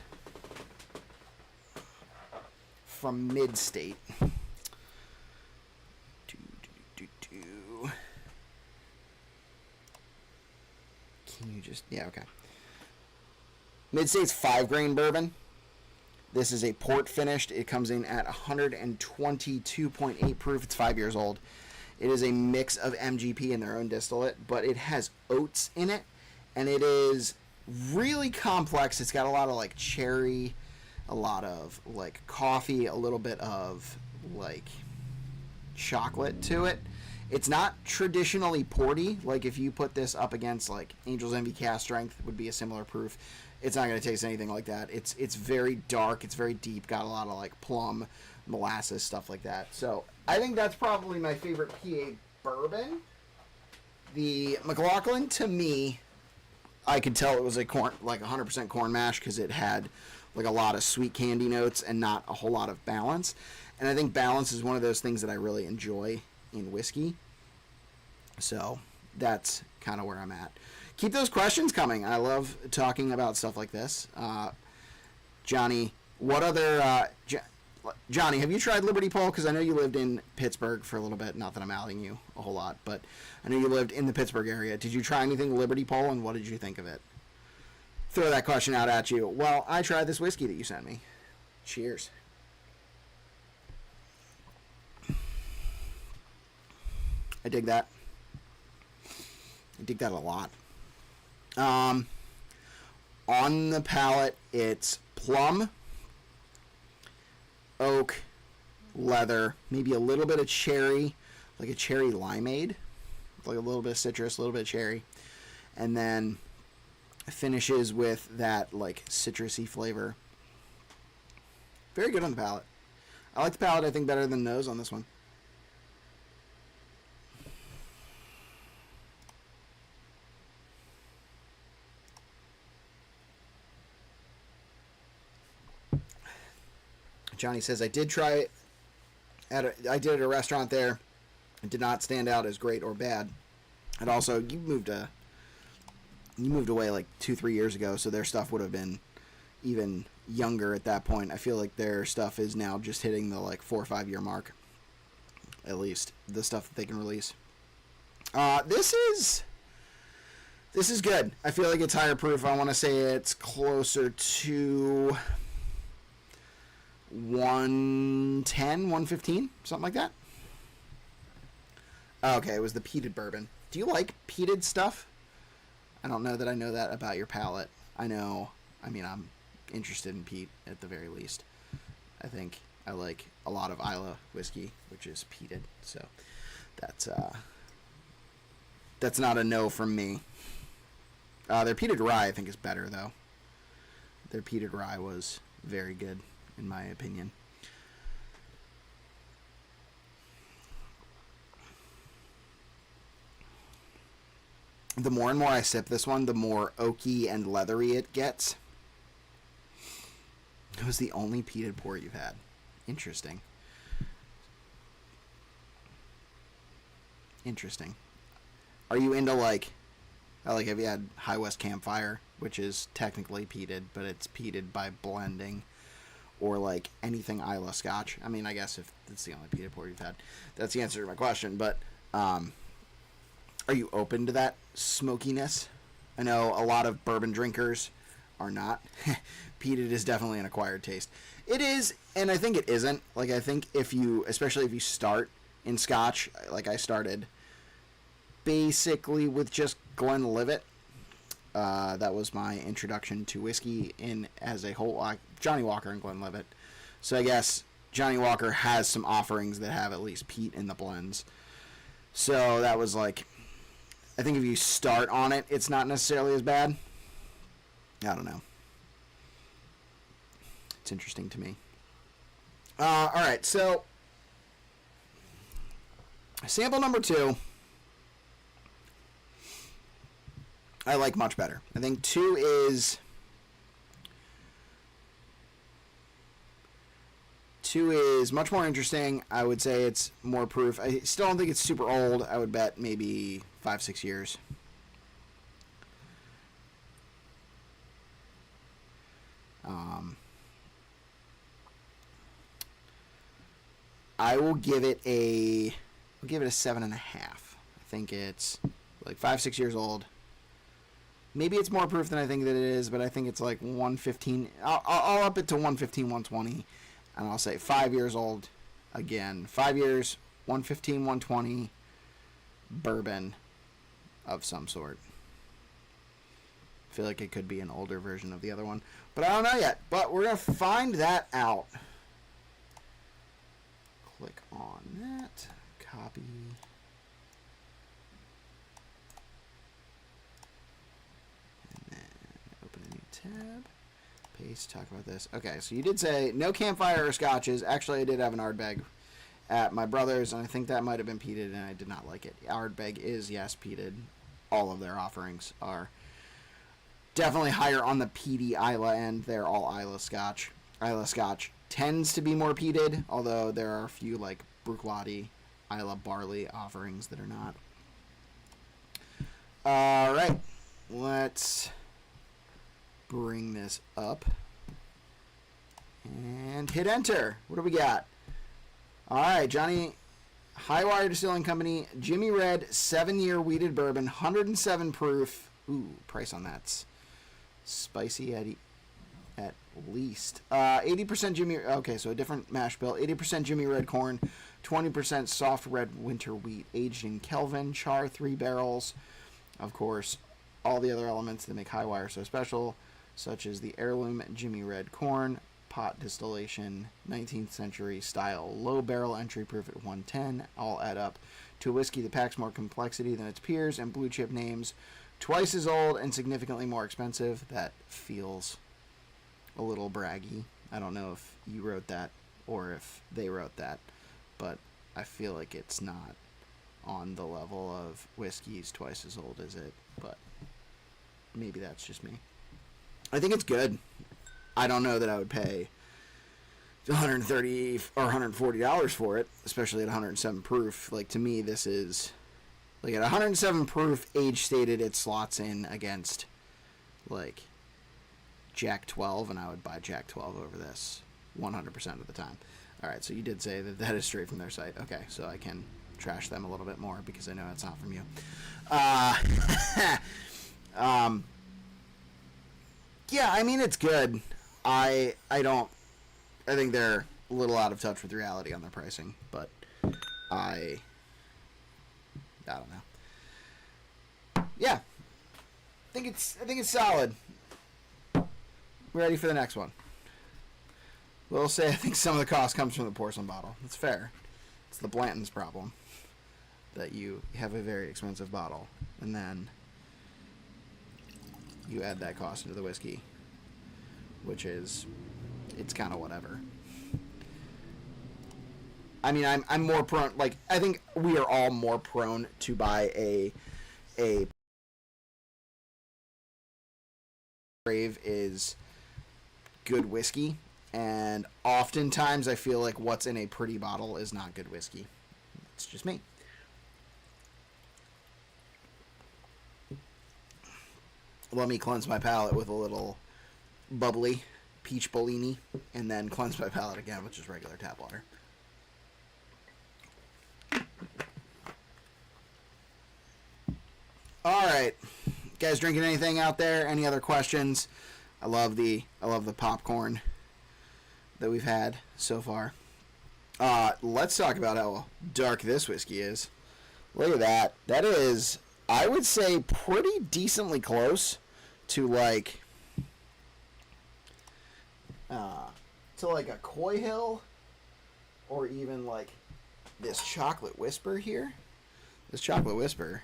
from Mid-State. Can you just... Yeah, okay. Mid-State's 5-grain bourbon. This is a port finished. It comes in at 122.8 proof. It's 5 years old. It is a mix of MGP and their own distillate, but it has oats in it, and it is really complex. It's got a lot of like cherry, a lot of like coffee, a little bit of like chocolate to it. It's not traditionally porty. Like if you put this up against like Angel's Envy Cast Strength would be a similar proof. It's not going to taste anything like that. It's very dark. It's very deep. Got a lot of like plum, molasses, stuff like that. So I think that's probably my favorite PA bourbon. The McLaughlin, to me, I could tell it was a corn, like 100% corn mash, because it had like a lot of sweet candy notes and not a whole lot of balance. And I think balance is one of those things that I really enjoy in whiskey. So that's kind of where I'm at. Keep those questions coming. I love talking about stuff like this. Johnny, what other... Johnny, have you tried Liberty Pole? Because I know you lived in Pittsburgh for a little bit. Not that I'm outing you a whole lot, but I know you lived in the Pittsburgh area. Did you try anything Liberty Pole, and what did you think of it? Throw that question out at you. Well, I tried this whiskey that you sent me. Cheers. I dig that. I dig that a lot. On the palate, it's plum, oak, leather, maybe a little bit of cherry, like a cherry limeade, like a little bit of citrus, a little bit of cherry, and then finishes with that like citrusy flavor. Very good on the palate. I like the palate, I think, better than nose on this one. Johnny says, I did try it I did at a restaurant there. It did not stand out as great or bad. And also, you moved away like 2-3 years ago, so their stuff would have been even younger at that point. I feel like their stuff is now just hitting the like 4 or 5 year mark, at least the stuff that they can release. This is good. I feel like it's higher proof. I want to say it's closer to 110, 115, something like that. Okay, it was the peated bourbon. Do you like peated stuff? I don't know that I know that about your palate. I'm interested in peat at the very least. I think I like a lot of Isla whiskey, which is peated. So that's not a no from me. Their peated rye, I think, is better, though. Their peated rye was very good, in my opinion. The more and more I sip this one, the more oaky and leathery it gets. It was the only peated pour you've had. Interesting. Interesting. Are you into have you had High West Campfire, which is technically peated, but it's peated by blending, or like anything Isla Scotch? I mean, I guess if it's the only peated pour you've had, that's the answer to my question. But are you open to that smokiness? I know a lot of bourbon drinkers are not. Peated is definitely an acquired taste. It is, and I think it isn't. Like, I think especially if you start in Scotch, like I started basically with just Glenlivet. That was my introduction to whiskey as a whole. Johnny Walker and Glenlivet. So I guess Johnny Walker has some offerings that have at least peat in the blends. So that was like, I think if you start on it, it's not necessarily as bad. I don't know. It's interesting to me. All right, so sample number 2, I like much better. I think 2 is much more interesting. I would say it's more proof. I still don't think it's super old. I would bet maybe 5-6 years. I will give it a 7.5. I think it's like 5-6 years old. Maybe it's more proof than I think that it is, but I think it's like 115. I'll up it to 115, 120, and I'll say 5 years old. Again, 5 years, 115, 120, bourbon of some sort. I feel like it could be an older version of the other one, but I don't know yet. But we're gonna find that out. Click on that. copy. And then open a new tab. Paste, talk about this. Okay, so you did say no campfire or scotches. Actually, I did have an Ardbeg at my brother's, and I think that might have been peated, and I did not like it. Ardbeg is, yes, peated. All of their offerings are definitely higher on the peaty Isla end. They're all Isla Scotch. Isla Scotch tends to be more peated, although there are a few like Bruichladdich, Isla Barley offerings that are not. All right, let's bring this up and hit enter. What do we got? All right, Johnny, Highwire Distilling Company, Jimmy Red, 7-year wheated bourbon, 107 proof. Ooh, price on that's spicy at least. 80% Jimmy, okay, so a different mash bill. 80% Jimmy Red corn, 20% soft red winter wheat, aged in Kelvin, char 3 barrels. Of course, all the other elements that make Highwire so special, such as the heirloom Jimmy Red corn, pot distillation, 19th century style, low barrel entry proof at 110, all add up to a whiskey that packs more complexity than its peers and blue chip names, twice as old and significantly more expensive. That feels a little braggy. I don't know if you wrote that or if they wrote that, but I feel like it's not on the level of whiskey's twice as old as it, but maybe that's just me. I think it's good. I don't know that I would pay $130 or $140 for it, especially at 107 proof. Like, to me, this is like at 107 proof, age stated, it slots in against like Jack 12, and I would buy Jack 12 over this 100% of the time. All right, so you did say that that is straight from their site. Okay, so I can trash them a little bit more because I know it's not from you. Yeah, I mean, it's good. I think they're a little out of touch with reality on their pricing, but I don't know. Yeah, I think it's solid. We're ready for the next one. We'll say I think some of the cost comes from the porcelain bottle. It's fair. It's the Blanton's problem that you have a very expensive bottle and then you add that cost into the whiskey, which is, it's kind of whatever. I mean, I'm more prone, like, I think we are all more prone to buy a crave is good whiskey, and oftentimes I feel like what's in a pretty bottle is not good whiskey. It's just me. Let me cleanse my palate with a little bubbly peach Bellini, and then cleanse my palate again with just regular tap water. All right, guys, drinking anything out there? Any other questions? I love the popcorn that we've had so far. Let's talk about how dark this whiskey is. Look at that. That is, I would say, pretty decently close to like a Coy Hill, or even like this Chocolate Whisper here. This Chocolate Whisper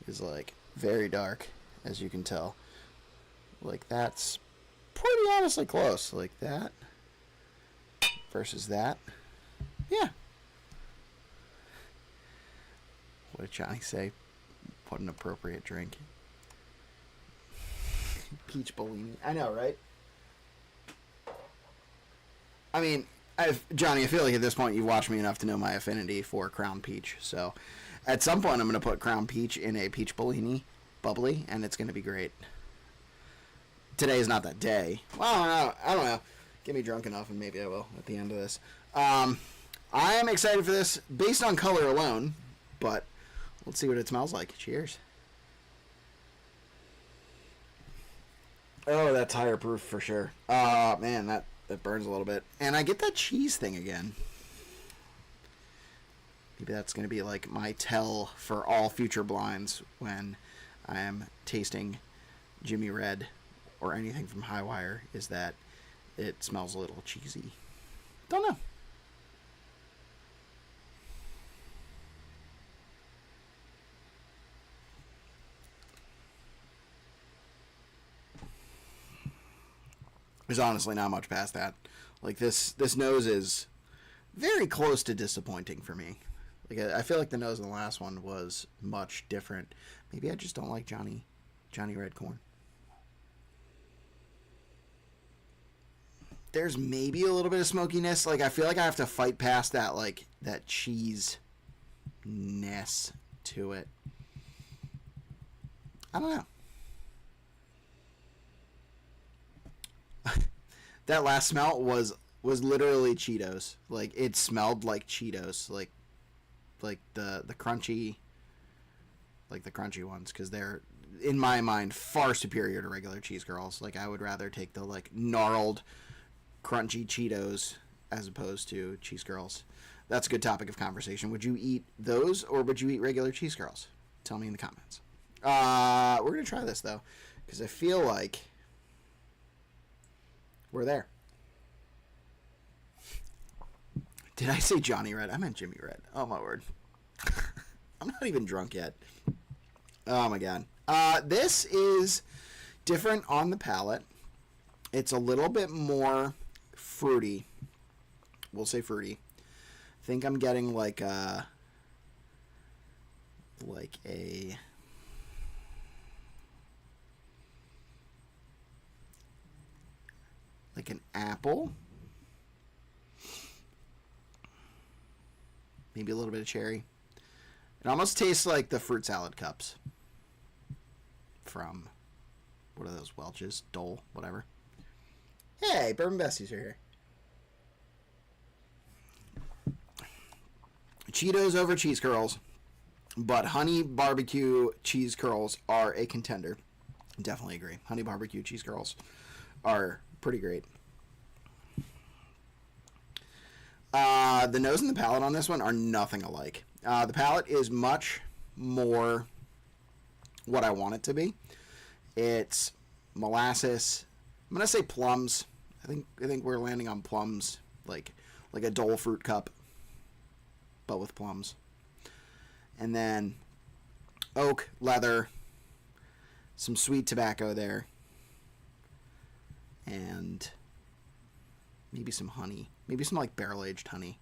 is like very dark, as you can tell. Like, that's pretty honestly close. Like that versus that. Yeah. What did Johnny say? What an appropriate drink. Peach Bellini. I know, right? I mean, Johnny, I feel like at this point you've watched me enough to know my affinity for Crown Peach. So at some point I'm going to put Crown Peach in a Peach Bellini bubbly, and it's going to be great. Today is not that day. Well, I don't know. Get me drunk enough, and maybe I will at the end of this. I am excited for this based on color alone, but let's see what it smells like. Cheers. Oh, that's higher proof for sure. Man, that burns a little bit. And I get that cheese thing again. Maybe that's going to be like my tell for all future blinds when I am tasting Jimmy Red or anything from Highwire, is that it smells a little cheesy. Don't know. There's honestly not much past that. Like, this nose is very close to disappointing for me. Like, I feel like the nose in the last one was much different. Maybe I just don't like Johnny Red Corn. There's maybe a little bit of smokiness. Like, I feel like I have to fight past that, like, that cheese-ness to it. I don't know. That last smell was literally Cheetos. Like, it smelled like Cheetos. Like the crunchy, like the crunchy ones, because they're, in my mind, far superior to regular cheese curls. Like, I would rather take the, like, gnarled, crunchy Cheetos as opposed to cheese curls. That's a good topic of conversation. Would you eat those, or would you eat regular cheese curls? Tell me in the comments. We're gonna try this though, because I feel like we're there. Did I say Johnny Red? I meant Jimmy Red. Oh my word. I'm not even drunk yet. Oh my god. This is different on the palate. It's a little bit more fruity. We'll say fruity. I think I'm getting like an apple. Maybe a little bit of cherry. It almost tastes like the fruit salad cups from, what are those, Welch's? Dole? Whatever. Hey, Bourbon Besties are here. Cheetos over cheese curls, but honey barbecue cheese curls are a contender. Definitely agree. Honey barbecue cheese curls are pretty great. The nose and the palate on this one are nothing alike. The palate is much more what I want it to be. It's molasses. I'm gonna say plums. I think we're landing on plums, like a Dole fruit cup, but with plums. And then oak, leather, some sweet tobacco there, and maybe some honey. Maybe some, like, barrel-aged honey.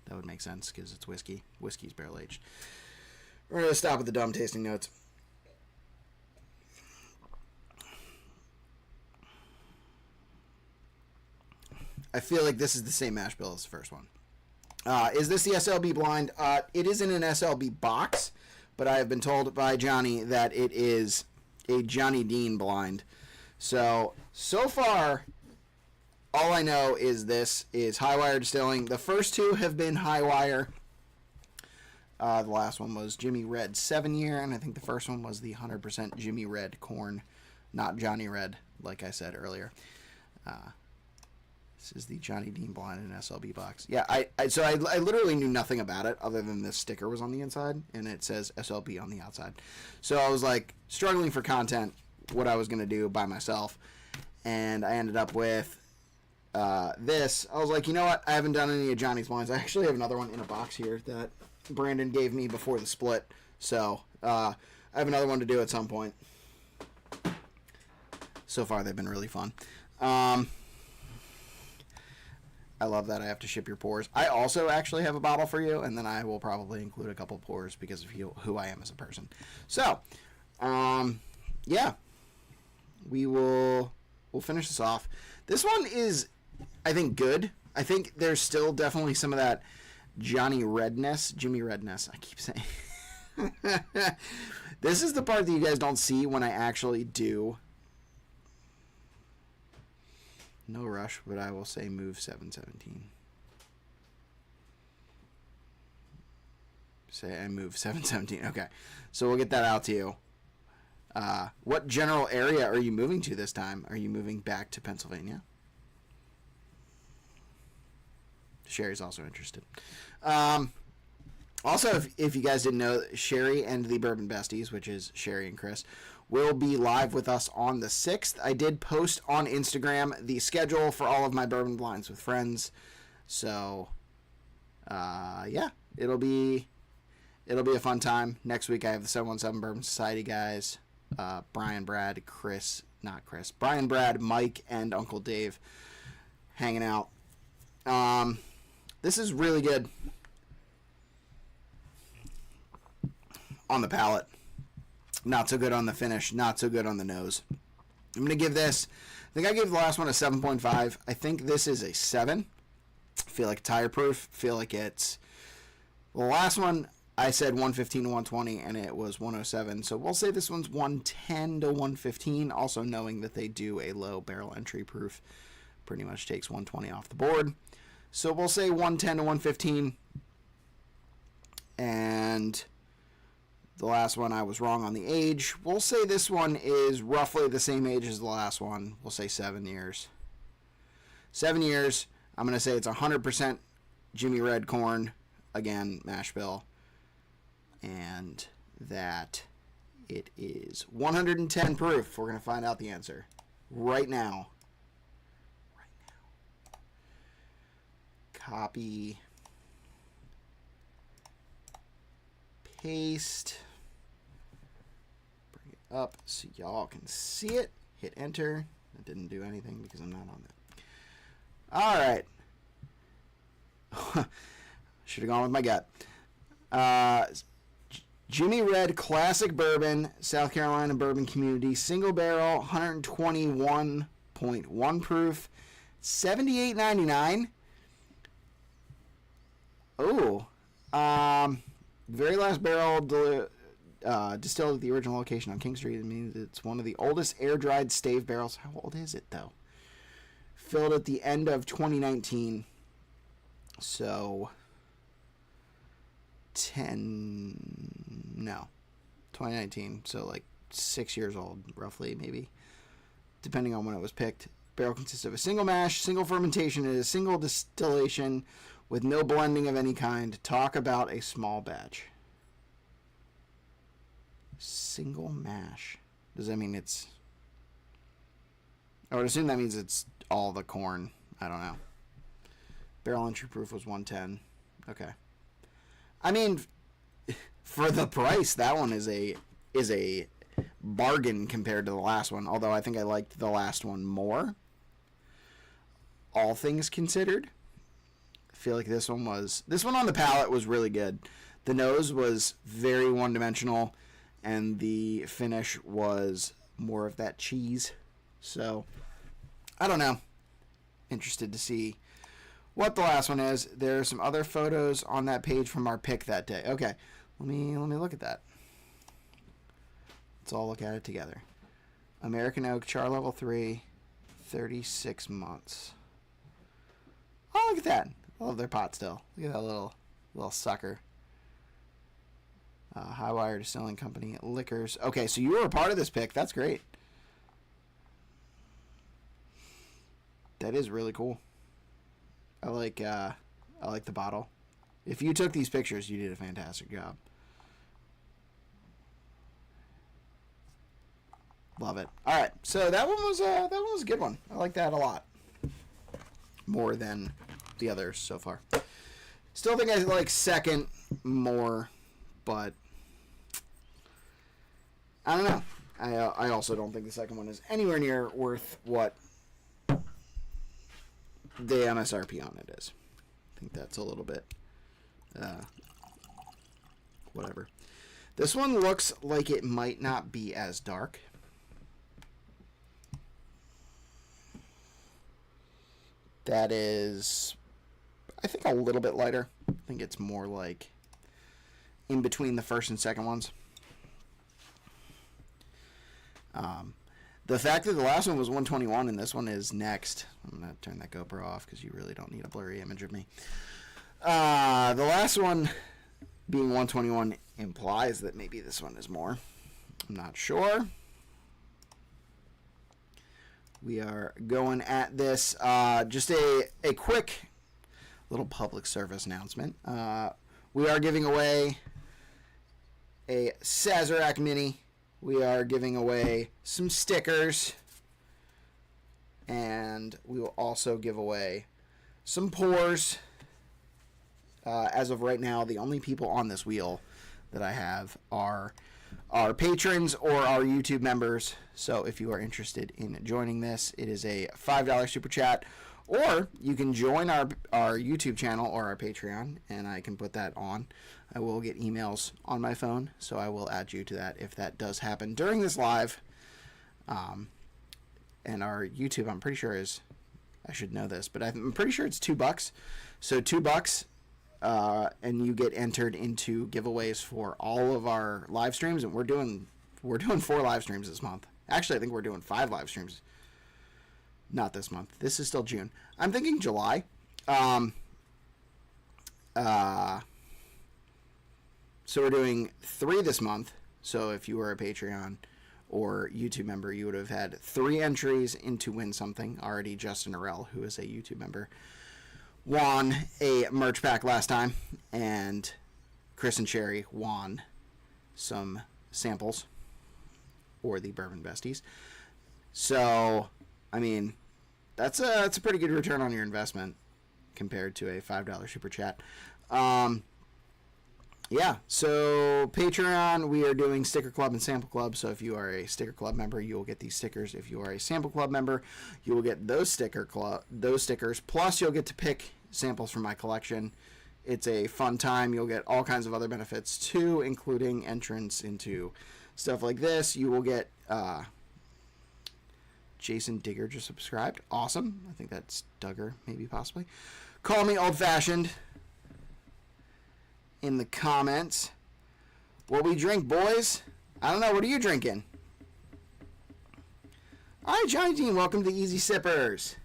That would make sense, because it's whiskey. Whiskey's barrel-aged. We're going to stop with the dumb tasting notes. I feel like this is the same mash bill as the first one. Is this the SLB blind? It is in an SLB box, but I have been told by Johnny that it is a Jonny Dean blind. So far, all I know is this is Highwire Distilling. The first two have been Highwire. The last one was Jimmy Red 7-year, and I think the first one was the 100% Jimmy Red corn, not Johnny Red, like I said earlier. This is the Jonny Dean blind in SLB box. Yeah, I literally knew nothing about it other than this sticker was on the inside, and it says SLB on the outside. So I was, like, struggling for content, what I was going to do by myself, and I ended up with this. I was like, you know what? I haven't done any of Johnny's blinds. I actually have another one in a box here that Brandon gave me before the split. So I have another one to do at some point. So far, they've been really fun. I love that I have to ship your pours. I also actually have a bottle for you, and then I will probably include a couple pours because of who I am as a person. So, yeah, we'll finish this off. This one is, I think, good. I think there's still definitely some of that Jimmy Redness. I keep saying. This is the part that you guys don't see when I actually do. No rush, but I will say move 717. Say I move 717. Okay, so we'll get that out to you. What general area are you moving to this time? Are you moving back to Pennsylvania? Sherry's also interested. Also, if you guys didn't know, Sherry and the Bourbon Besties, which is Sherry and Chris, will be live with us on the 6th. I did post on Instagram the schedule for all of my Bourbon Blinds with Friends. So, yeah, it'll be a fun time. Next week I have the 717 Bourbon Society guys, Brian, Brad, Chris, not Chris, Brian, Brad, Mike, and Uncle Dave hanging out. This is really good on the palate. Not so good on the finish. Not so good on the nose. I'm going to give this, I think I gave the last one a 7.5. I think this is a 7. I feel like tire proof. Feel like it's, the last one I said 115 to 120 and it was 107. So we'll say this one's 110 to 115. Also knowing that they do a low barrel entry proof. Pretty much takes 120 off the board. So we'll say 110 to 115. And the last one I was wrong on the age. We'll say this one is roughly the same age as the last one. We'll say 7 years. 7 years. I'm going to say it's 100% Jimmy Red corn. Again, mash bill. And that it is 110 proof. We're going to find out the answer right now. Copy. Paste. Bring it up so y'all can see it. Hit enter. That didn't do anything because I'm not on that. All right. Should have gone with my gut. Jimmy Red Classic Bourbon, South Carolina Bourbon Community, single barrel, 121.1 proof, $78.99. Oh, very last barrel distilled at the original location on King Street. It means it's one of the oldest air-dried stave barrels. How old is it, though? Filled at the end of 2019. So, 2019. So, like 6 years old, roughly, maybe. Depending on when it was picked. Barrel consists of a single mash, single fermentation, and a single distillation with no blending of any kind. Talk about a small batch. Single mash. Does that mean it's... I would assume that means it's all the corn. I don't know. Barrel entry proof was 110. Okay. I mean, for the price, that one is a bargain compared to the last one. Although I think I liked the last one more. All things considered. I feel like this one on the palate was really good. The nose was very one-dimensional, and the finish was more of that cheese. So, I don't know. Interested to see what the last one is. There are some other photos on that page from our pick that day. Okay, let me look at that. Let's all look at it together. American Oak, char level 3, 36 months. Oh, look at that. I love their pot still. Look at that little sucker. Highwire Distilling Company, Liquors. Okay, so you were a part of this pick. That's great. That is really cool. I like the bottle. If you took these pictures, you did a fantastic job. Love it. All right, so that one was a good one. I like that a lot. More than the others so far. Still think I like second more, but I don't know. I also don't think the second one is anywhere near worth what the MSRP on it is. I think that's a little bit whatever. This one looks like it might not be as dark. That is, I think, a little bit lighter. I think it's more like in between the first and second ones. The fact that the last one was 121 and this one is next. I'm going to turn that GoPro off because you really don't need a blurry image of me. The last one being 121 implies that maybe this one is more. I'm not sure. We are going at this. Just a quick little public service announcement. We are giving away a Sazerac Mini. We are giving away some stickers. And we will also give away some pours. As of right now, the only people on this wheel that I have are our patrons or our YouTube members. So if you are interested in joining this, it is a $5 super chat, or you can join our YouTube channel or our Patreon, and I can put that on. I will get emails on my phone, so I will add you to that if that does happen during this live. And our YouTube, I'm pretty sure is, I should know this, but I'm pretty sure it's $2. So $2, and you get entered into giveaways for all of our live streams, and we're doing 4 live streams this month. Actually, I think we're doing 5 live streams. Not this month. This is still June. I'm thinking July. So we're doing 3 this month. So if you were a Patreon or YouTube member, you would have had 3 entries into win something. Already Justin Arell, who is a YouTube member, won a merch pack last time, and Chris and Sherry won some samples, or the Bourbon Besties. So, I mean, that's a pretty good return on your investment compared to a $5 super chat. Yeah, so Patreon, we are doing Sticker Club and Sample Club. So if you are a Sticker Club member, you will get these stickers. If you are a Sample Club member, you will get those stickers. Plus, you'll get to pick samples from my collection. It's a fun time. You'll get all kinds of other benefits too, including entrance into stuff like this. You will get Jason Digger just subscribed. Awesome. I think that's Duggar, maybe, possibly. Call me old-fashioned in the comments. What we drink, boys? I don't know. What are you drinking? All right, Jonny Dean, welcome to Easy Sippers.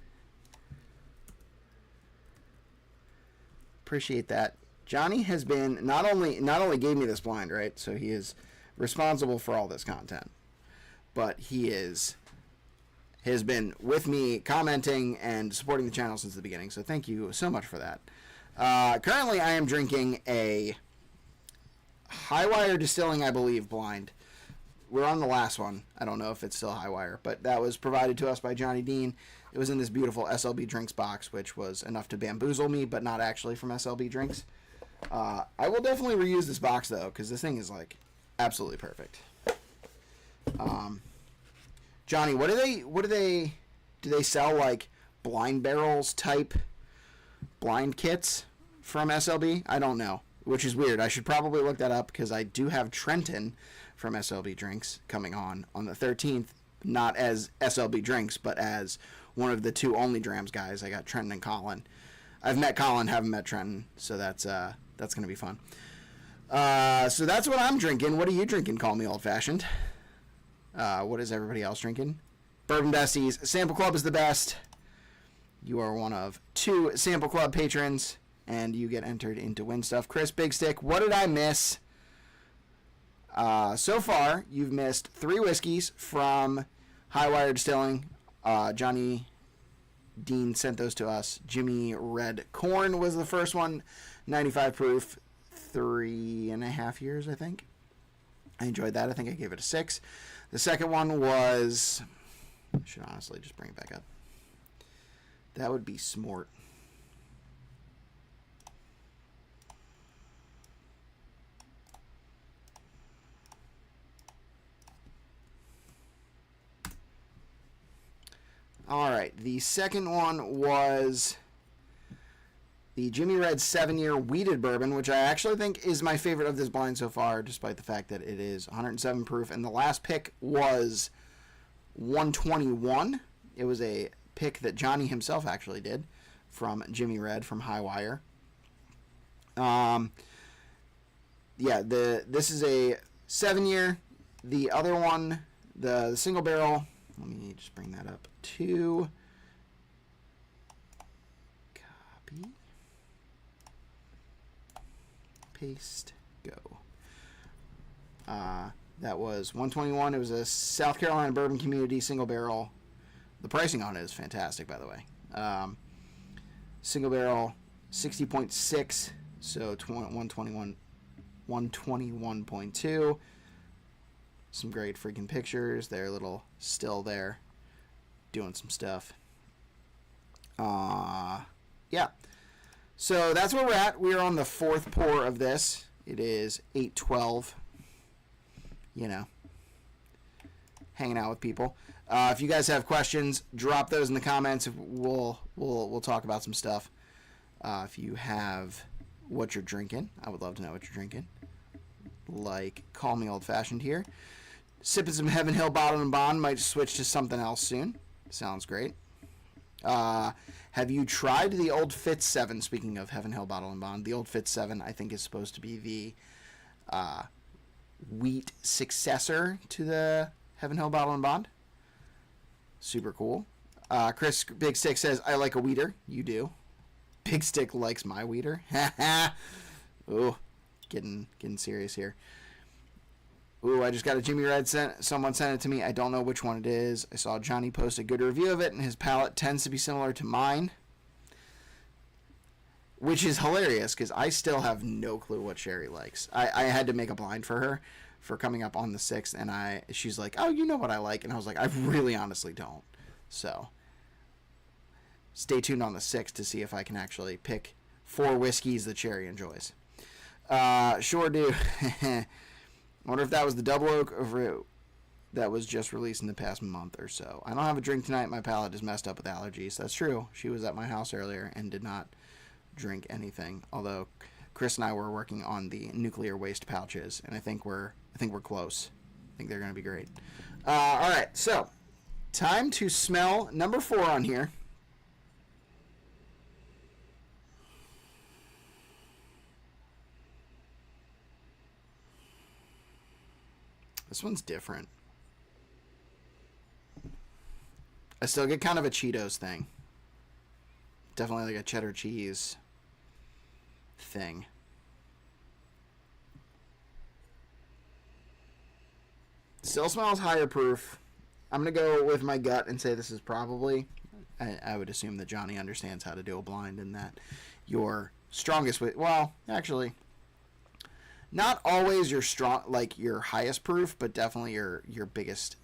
Appreciate that. Johnny has been not only gave me this blind, right? So he is responsible for all this content, but he has been with me commenting and supporting the channel since the beginning. So thank you so much for that. Currently, I am drinking a Highwire Distilling, I believe, blind. We're on the last one. I don't know if it's still Highwire, but that was provided to us by Jonny Dean. It was in this beautiful SLB Drinks box, which was enough to bamboozle me, but not actually from SLB Drinks. I will definitely reuse this box, though, because this thing is, like, absolutely perfect. Johnny, do they sell, like, blind barrels type blind kits from SLB? I don't know, which is weird. I should probably look that up, because I do have Trenton from SLB Drinks coming on the 13th, not as SLB Drinks, but as one of the 2 Only Drams guys. I got Trenton and Colin. I've met Colin, haven't met Trenton, so that's going to be fun. So that's what I'm drinking. What are you drinking? Call me old-fashioned. What is everybody else drinking? Bourbon Besties. Sample Club is the best. You are one of 2 Sample Club patrons, and you get entered into win stuff. Chris Big Stick, what did I miss? So far, you've missed 3 whiskeys from Highwire Distilling. Jonny Dean sent those to us. Jimmy Red Corn was the first one. 95 proof, 3.5 years, I think. I enjoyed that. I think I gave it a 6. The second one was... I should honestly just bring it back up. That would be Smort. All right, the second one was the Jimmy Red 7-year wheated bourbon, which I actually think is my favorite of this blind so far, despite the fact that it is 107 proof. And the last pick was 121. It was a pick that Johnny himself actually did from Jimmy Red from Highwire. Yeah, this is a 7-year. The other one, the single barrel, let me just bring that up to copy, paste, go. That was 121. It was a South Carolina Bourbon Community single barrel. The pricing on it is fantastic, by the way. Single barrel, 60.6, so 121.2. Some great freaking pictures. They're a little still there, doing some stuff. Yeah. So that's where we're at. We are on the 4th pour of this. It is 8:12 you know, hanging out with people. If you guys have questions, drop those in the comments. We'll talk about some stuff. If you have what you're drinking, I would love to know what you're drinking. Like, call me old-fashioned here. Sipping some Heaven Hill Bottle and Bond. Might switch to something else soon. Sounds great. Have you tried the Old Fitz 7? Speaking of Heaven Hill Bottle and Bond, the Old Fitz 7 I think is supposed to be the wheat successor to the Heaven Hill Bottle and Bond. Super cool. Chris Big Stick says, I like a weeder. You do. Big Stick likes my weeder. Ooh, getting serious here. Ooh, I just got a Jimmy Red someone sent it to me. I don't know which one it is. I saw Johnny post a good review of it, and his palate tends to be similar to mine. Which is hilarious, because I still have no clue what Sherry likes. I had to make a blind for her for coming up on the 6th, and she's like, oh, you know what I like? And I was like, I really honestly don't. So, stay tuned on the 6th to see if I can actually pick 4 whiskeys that Sherry enjoys. Sure do. I wonder if that was the double oak over that was just released in the past month or so. I don't have a drink tonight. My palate is messed up with allergies. That's true. She was at my house earlier and did not drink anything. Although Chris and I were working on the nuclear waste pouches, and I think we're close. I think they're going to be great. All right, so time to smell number 4 on here. This one's different. I still get kind of a Cheetos thing. Definitely like a cheddar cheese thing. Still smells higher proof. I'm going to go with my gut and say this is probably... I would assume that Johnny understands how to do a blind and that your strongest... Well, actually... Not always your strong, like your highest proof, but definitely your biggest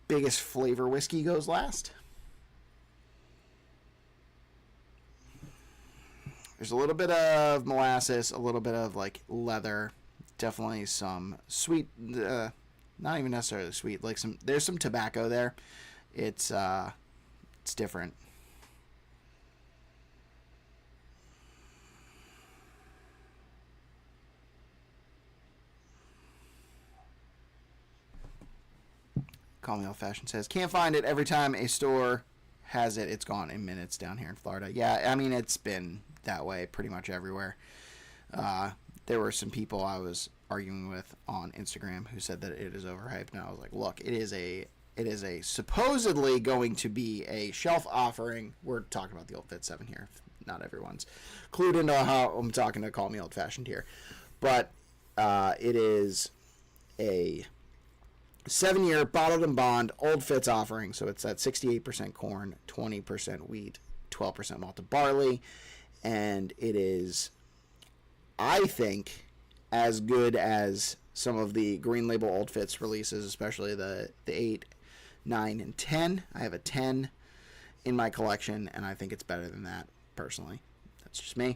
flavor whiskey goes last. There's a little bit of molasses, a little bit of like leather, definitely some sweet, not even necessarily sweet, like there's some tobacco there. It's different. Call Me Old Fashioned says, can't find it. Every time a store has it, it's gone in minutes down here in Florida. Yeah, I mean, it's been that way pretty much everywhere. There were some people I was arguing with on Instagram who said that it is overhyped, and I was like, look, it is a supposedly going to be a shelf offering. We're talking about the Old Fitz 7 here. Not everyone's clued into how I'm talking to Call Me Old Fashioned here. But it is a 7-year bottled and bond Old Fitz offering. So it's at 68% corn, 20% wheat, 12% malted barley. And it is, I think, as good as some of the Green Label Old Fitz releases, especially the 8, 9, and 10. I have a 10 in my collection, and I think it's better than that, personally. That's just me.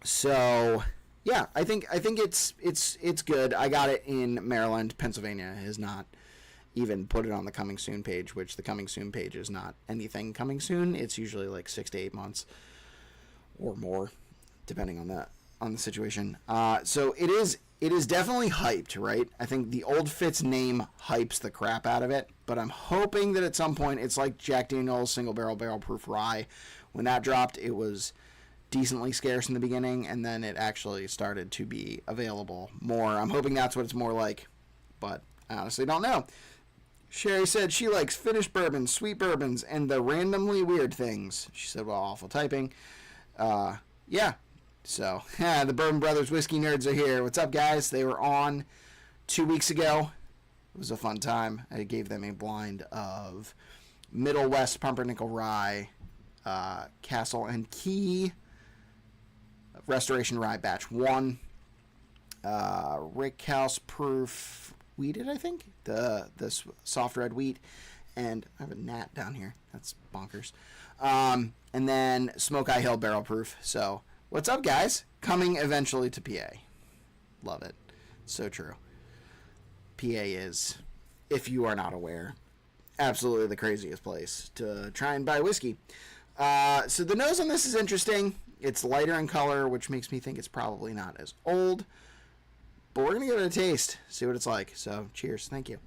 So... yeah, I think it's good. I got it in Maryland. Pennsylvania has not even put it on the coming soon page, which the coming soon page is not anything coming soon. It's usually like 6 to 8 months or more, depending on the situation. So it is definitely hyped, right? I think the Old Fitz name hypes the crap out of it, but I'm hoping that at some point it's like Jack Daniel's single barrel proof rye. When that dropped, it was decently scarce in the beginning, and then it actually started to be available more. I'm hoping that's what it's more like, but I honestly don't know. Sherry said she likes Finnish bourbons, sweet bourbons, and the randomly weird things. She said, well, awful typing. Yeah. So, the Bourbon Brothers Whiskey Nerds are here. What's up, guys? They were on 2 weeks ago. It was a fun time. I gave them a blind of Middle West Pumpernickel Rye, Castle and Key, Restoration Rye Batch 1, Rick House Proof Wheated, I think, the soft red wheat, and I have a gnat down here. That's bonkers. And then Smoke Eye Hill Barrel Proof. So What's up, guys? Coming eventually to PA. Love it. So true. PA is, if you are not aware, absolutely the craziest place to try and buy whiskey. So the nose on this is interesting. It's lighter in color, which makes me think it's probably not as old. But we're going to give it a taste, see what it's like. So cheers. Thank you.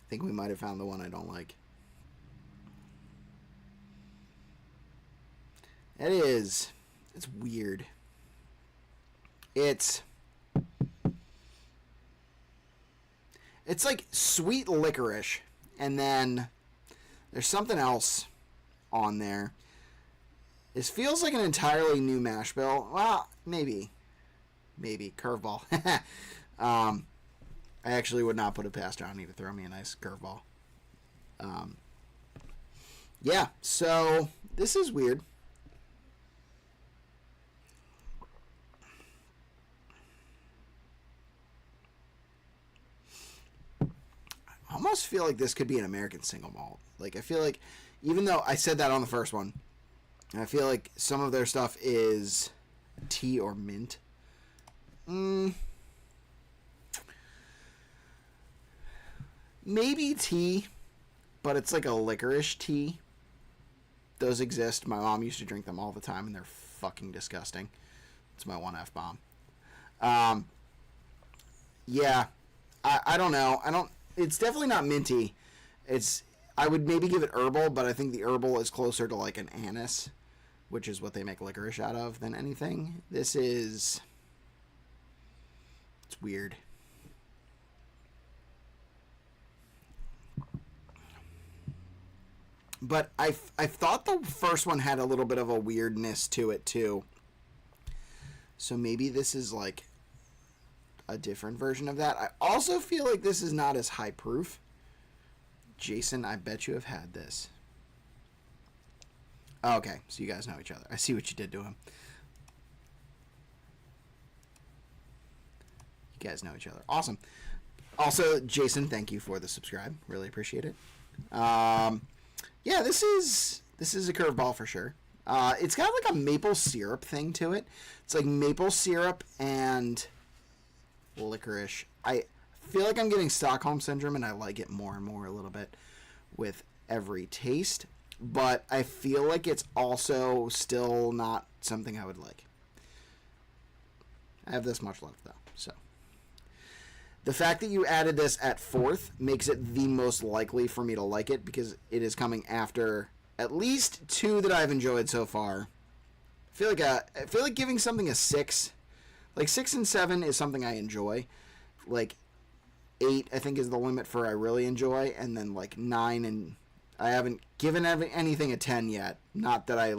I think we might have found the one I don't like. It is. It's weird. It's like sweet licorice, and then there's something else on there. This feels like an entirely new mash bill. Well, maybe curveball. I actually would not put it past Johnny to throw me a nice curveball. Yeah, so this is weird. I almost feel like this could be an American single malt. Like, I feel like, even though I said that on the first one, I feel like some of their stuff is tea or mint. Maybe tea, but it's like a licorice tea. Those exist. My mom used to drink them all the time, and they're fucking disgusting. It's my one F-bomb. Yeah, I don't know. It's definitely not minty. I would maybe give it herbal, but I think the herbal is closer to like an anise, which is what they make licorice out of, than anything. It's weird. But I thought the first one had a little bit of a weirdness to it too. So maybe this is like a different version of that. I also feel like this is not as high proof. Jason, I bet you have had this. Okay, so you guys know each other. I see what you did to him. You guys know each other. Awesome. Also, Jason, thank you for the subscribe. Really appreciate it. Yeah, this is a curveball for sure. It's got like a maple syrup thing to it. It's like maple syrup and licorice. I feel like I'm getting Stockholm Syndrome, and I like it more and more a little bit with every taste. But I feel like it's also still not something I would like. I have this much left, though, so. The fact that you added this at 4th makes it the most likely for me to like it, because it is coming after at least 2 that I've enjoyed so far. I feel like giving something a 6. Like 6 and 7 is something I enjoy. Like 8 I think is the limit for I really enjoy, and then like 9, and I haven't given anything a 10 yet. Not that I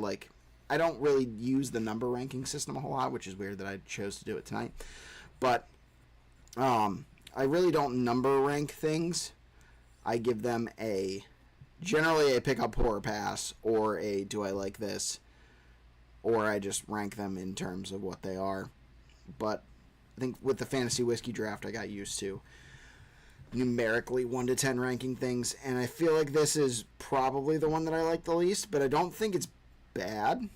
don't really use the number ranking system a whole lot, which is weird that I chose to do it tonight. But I really don't number rank things. I give them generally a pick up, pour, or pass, or a do I like this, or I just rank them in terms of what they are. But I think with the fantasy whiskey draft, I got used to numerically 1 to 10 ranking things, and I feel like this is probably the one that I like the least, but I don't think it's bad.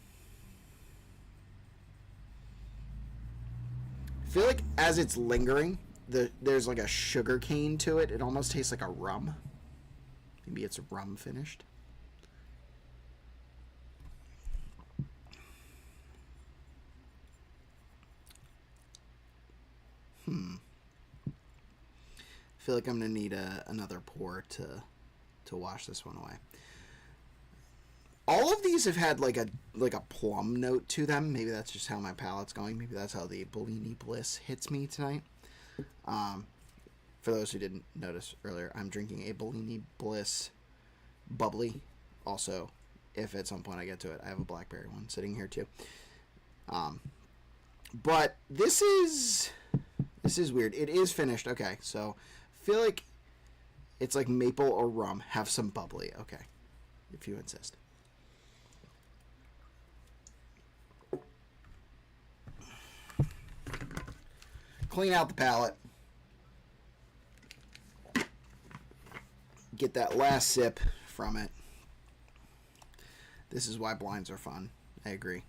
I feel like as it's lingering, there's like a sugar cane to it. It almost tastes like a rum. Maybe it's rum finished. I feel like I'm gonna need another pour to wash this one away. All of these have had like a plum note to them. Maybe that's just how my palate's going. Maybe that's how the Bellini Bliss hits me tonight. For those who didn't notice earlier, I'm drinking a Bellini Bliss bubbly. Also, if at some point I get to it, I have a blackberry one sitting here too. But this is weird. It is finished. Okay, so I feel like it's like maple or rum. Have some bubbly. Okay, if you insist. Clean out the palate. get that last sip from it. This is why blinds are fun. I agree.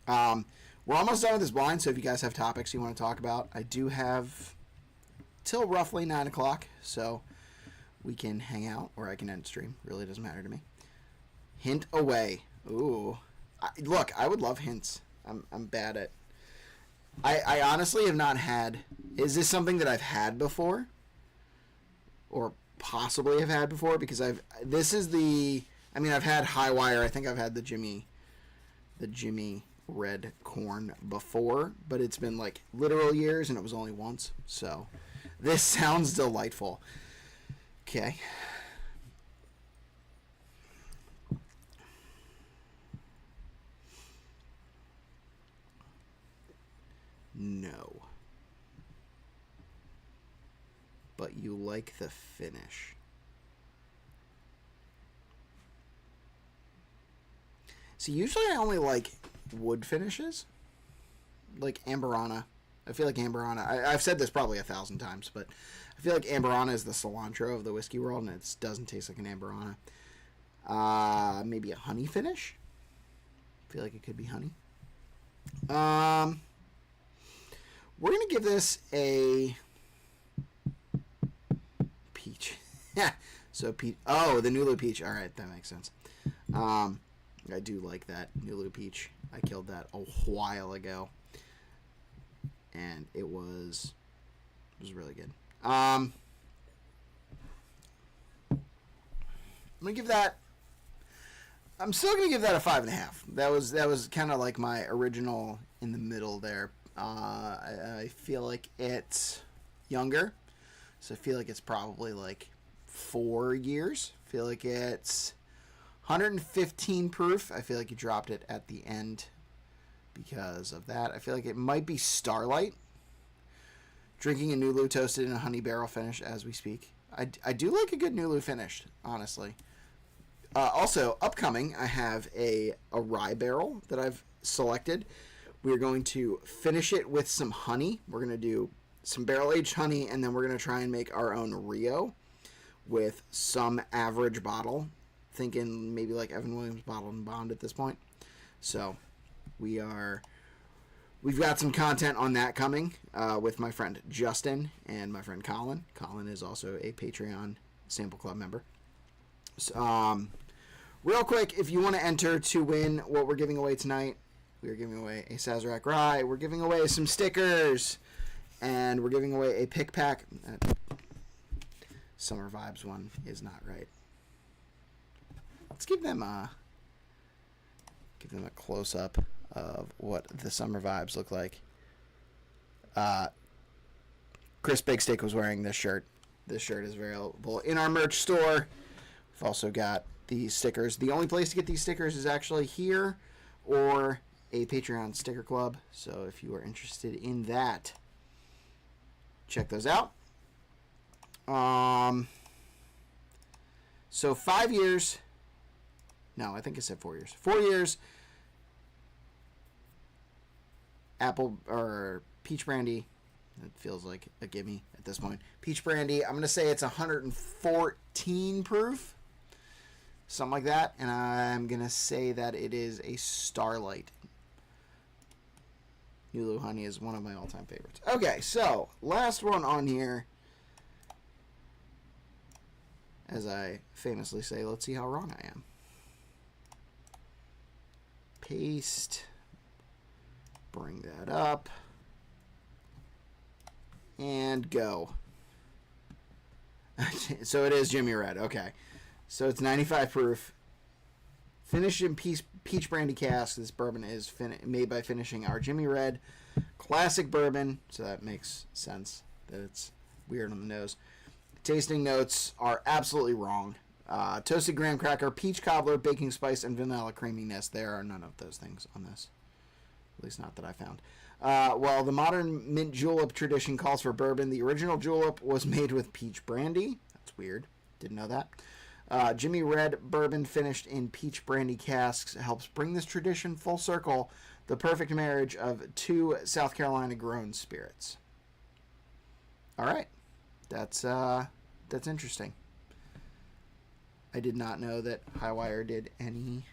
We're almost done with this blind, so if you guys have topics you want to talk about, I do have till roughly 9 o'clock, so we can hang out, or I can end stream. Really doesn't matter to me. Hint away. Ooh. Look, I would love hints. I'm bad at... I honestly have not had... Is this something that I've had before? Or possibly have had before? Because this is the... I mean, I've had High Wire. I think I've had the Jimmy Red Corn before, but it's been like literal years, and it was only once. So this sounds delightful. Okay. No. But you like the finish. See, usually I only like wood finishes. Like Amberana. I feel like Amberana... I've said this probably 1,000 times, but I feel like Amberana is the cilantro of the whiskey world, and it doesn't taste like an Amberana. Maybe a honey finish? I feel like it could be honey. We're going to give this a peach. So peach. Oh, the Nulu peach. All right, that makes sense. I do like that Nulu peach. I killed that a while ago, and it was really good. I'm gonna give that. I'm still gonna give that a 5.5. That was kind of like my original in the middle there. I feel like it's younger, so I feel like it's probably like 4 years. I feel like it's 115 proof. I feel like you dropped it at the end because of that. I feel like it might be Starlight. Drinking a Nulu toasted in a honey barrel finish as we speak. I do like a good Nulu finished, honestly. Also, upcoming, I have a rye barrel that I've selected. We're going to finish it with some honey. We're going to do some barrel-aged honey, and then we're going to try and make our own Rio with some average bottle. Thinking maybe like Evan Williams Bottled and Bond at this point. So we've got some content on that coming with my friend Justin and my friend Colin. Colin is also a Patreon Sample Club member. So, real quick, if you want to enter to win what we're giving away tonight, we are giving away a Sazerac Rye. We're giving away some stickers, and we're giving away a pick pack. Summer Vibes one is not right. Let's give them a close up of what the Summer Vibes look like. Chris Big Steak was wearing this shirt. This shirt is available in our merch store. We've also got these stickers. The only place to get these stickers is actually here or a Patreon sticker club. So if you are interested in that, check those out. So 5 years. No, I think it said 4 years. 4 years. Apple or peach brandy. It feels like a gimme at this point. Peach brandy. I'm going to say it's 114 proof. Something like that. And I'm going to say that it is a Starlight. Nulu Honey is one of my all-time favorites. Okay, so last one on here. As I famously say, let's see how wrong I am. Paste. Bring that up. And go. So it is Jimmy Red. Okay. So it's 95 proof. Finished in peach brandy cask. This bourbon is made by finishing our Jimmy Red classic bourbon. So that makes sense that it's weird on the nose. Tasting notes are absolutely wrong. Toasted graham cracker, peach cobbler, baking spice, and vanilla creaminess. There are none of those things on this. At least not that I found. While the modern mint julep tradition calls for bourbon, the original julep was made with peach brandy. That's weird. Didn't know that. Jimmy Red bourbon finished in peach brandy casks helps bring this tradition full circle. The perfect marriage of two South Carolina grown spirits. All right. That's interesting. I did not know that Highwire did any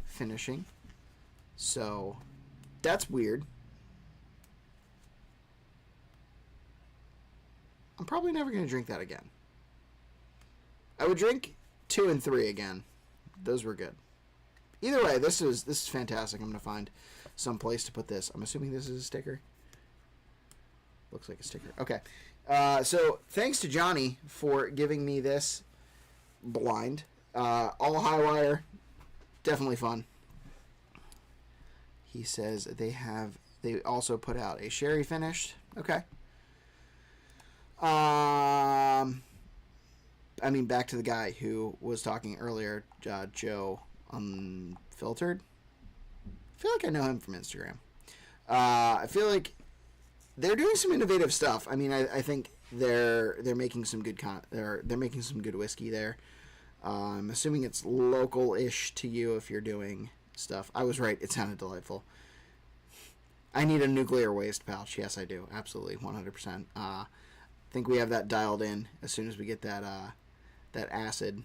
finishing. So that's weird. I'm probably never going to drink that again. I would drink 2 and 3 again. Those were good. Either way, this is fantastic. I'm going to find some place to put this. I'm assuming this is a sticker. Looks like a sticker. Okay. So thanks to Johnny for giving me this blind. All Highwire. Definitely fun. He says they also put out a sherry finished. Okay. I mean, back to the guy who was talking earlier, Joe Unfiltered. I feel like I know him from Instagram. I feel like they're doing some innovative stuff. I mean, I think they're making some good they're making some good whiskey there. I'm assuming it's local-ish to you if you're doing stuff. I was right. It sounded delightful. I need a nuclear waste pouch. Yes, I do. Absolutely, 100%. I think we have that dialed in as soon as we get that acid.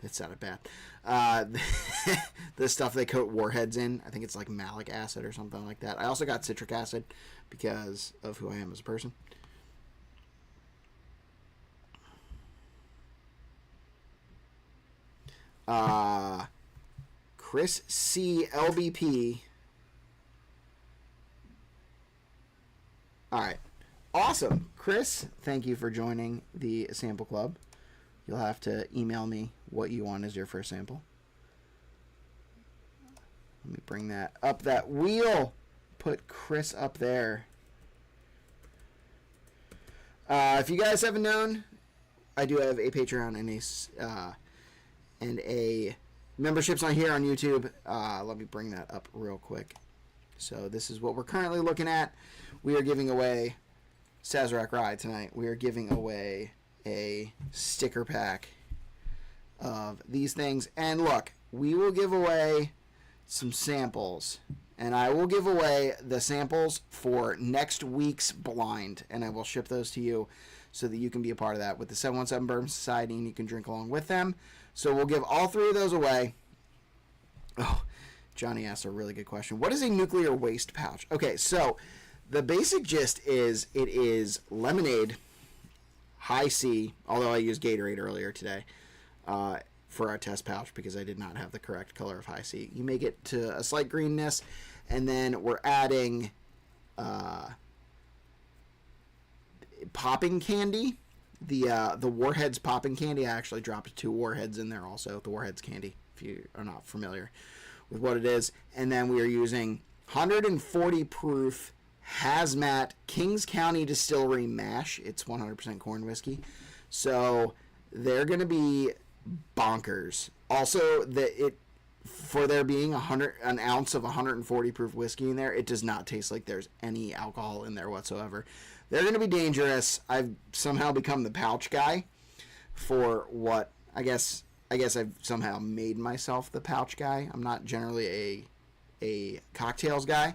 That sounded bad. The stuff they coat warheads in. I think it's like malic acid or something like that. I also got citric acid because of who I am as a person. Chris C. LBP. All right. Awesome. Chris, thank you for joining the sample club. You'll have to email me what you want as your first sample. Let me bring that up that wheel. Put Chris up there. If you guys haven't known, I do have a Patreon and a memberships on here on YouTube. Let me bring that up real quick. So this is what we're currently looking at. We are giving away Sazerac Rye tonight. We are giving away a sticker pack of these things. And look, we will give away some samples. And I will give away the samples for next week's blind. And I will ship those to you so that you can be a part of that with the 717 Bourbon Society, and you can drink along with them. So we'll give all 3 of those away. Oh, Johnny asked a really good question. What is a nuclear waste pouch? Okay, so the basic gist is it is lemonade, high C, although I used Gatorade earlier today for our test pouch because I did not have the correct color of high C. You make it to a slight greenness, and then we're adding popping candy. The Warheads popping candy. I actually dropped 2 Warheads in there also. The Warheads candy, if you are not familiar with what it is. And then we are using 140 proof Hazmat Kings County Distillery mash. It's 100% corn whiskey. So they're going to be bonkers. Also, for there being an ounce of 140 proof whiskey in there, it does not taste like there's any alcohol in there whatsoever. They're going to be dangerous. I've somehow become the pouch guy for what I guess I've somehow made myself the pouch guy. I'm not generally a cocktails guy,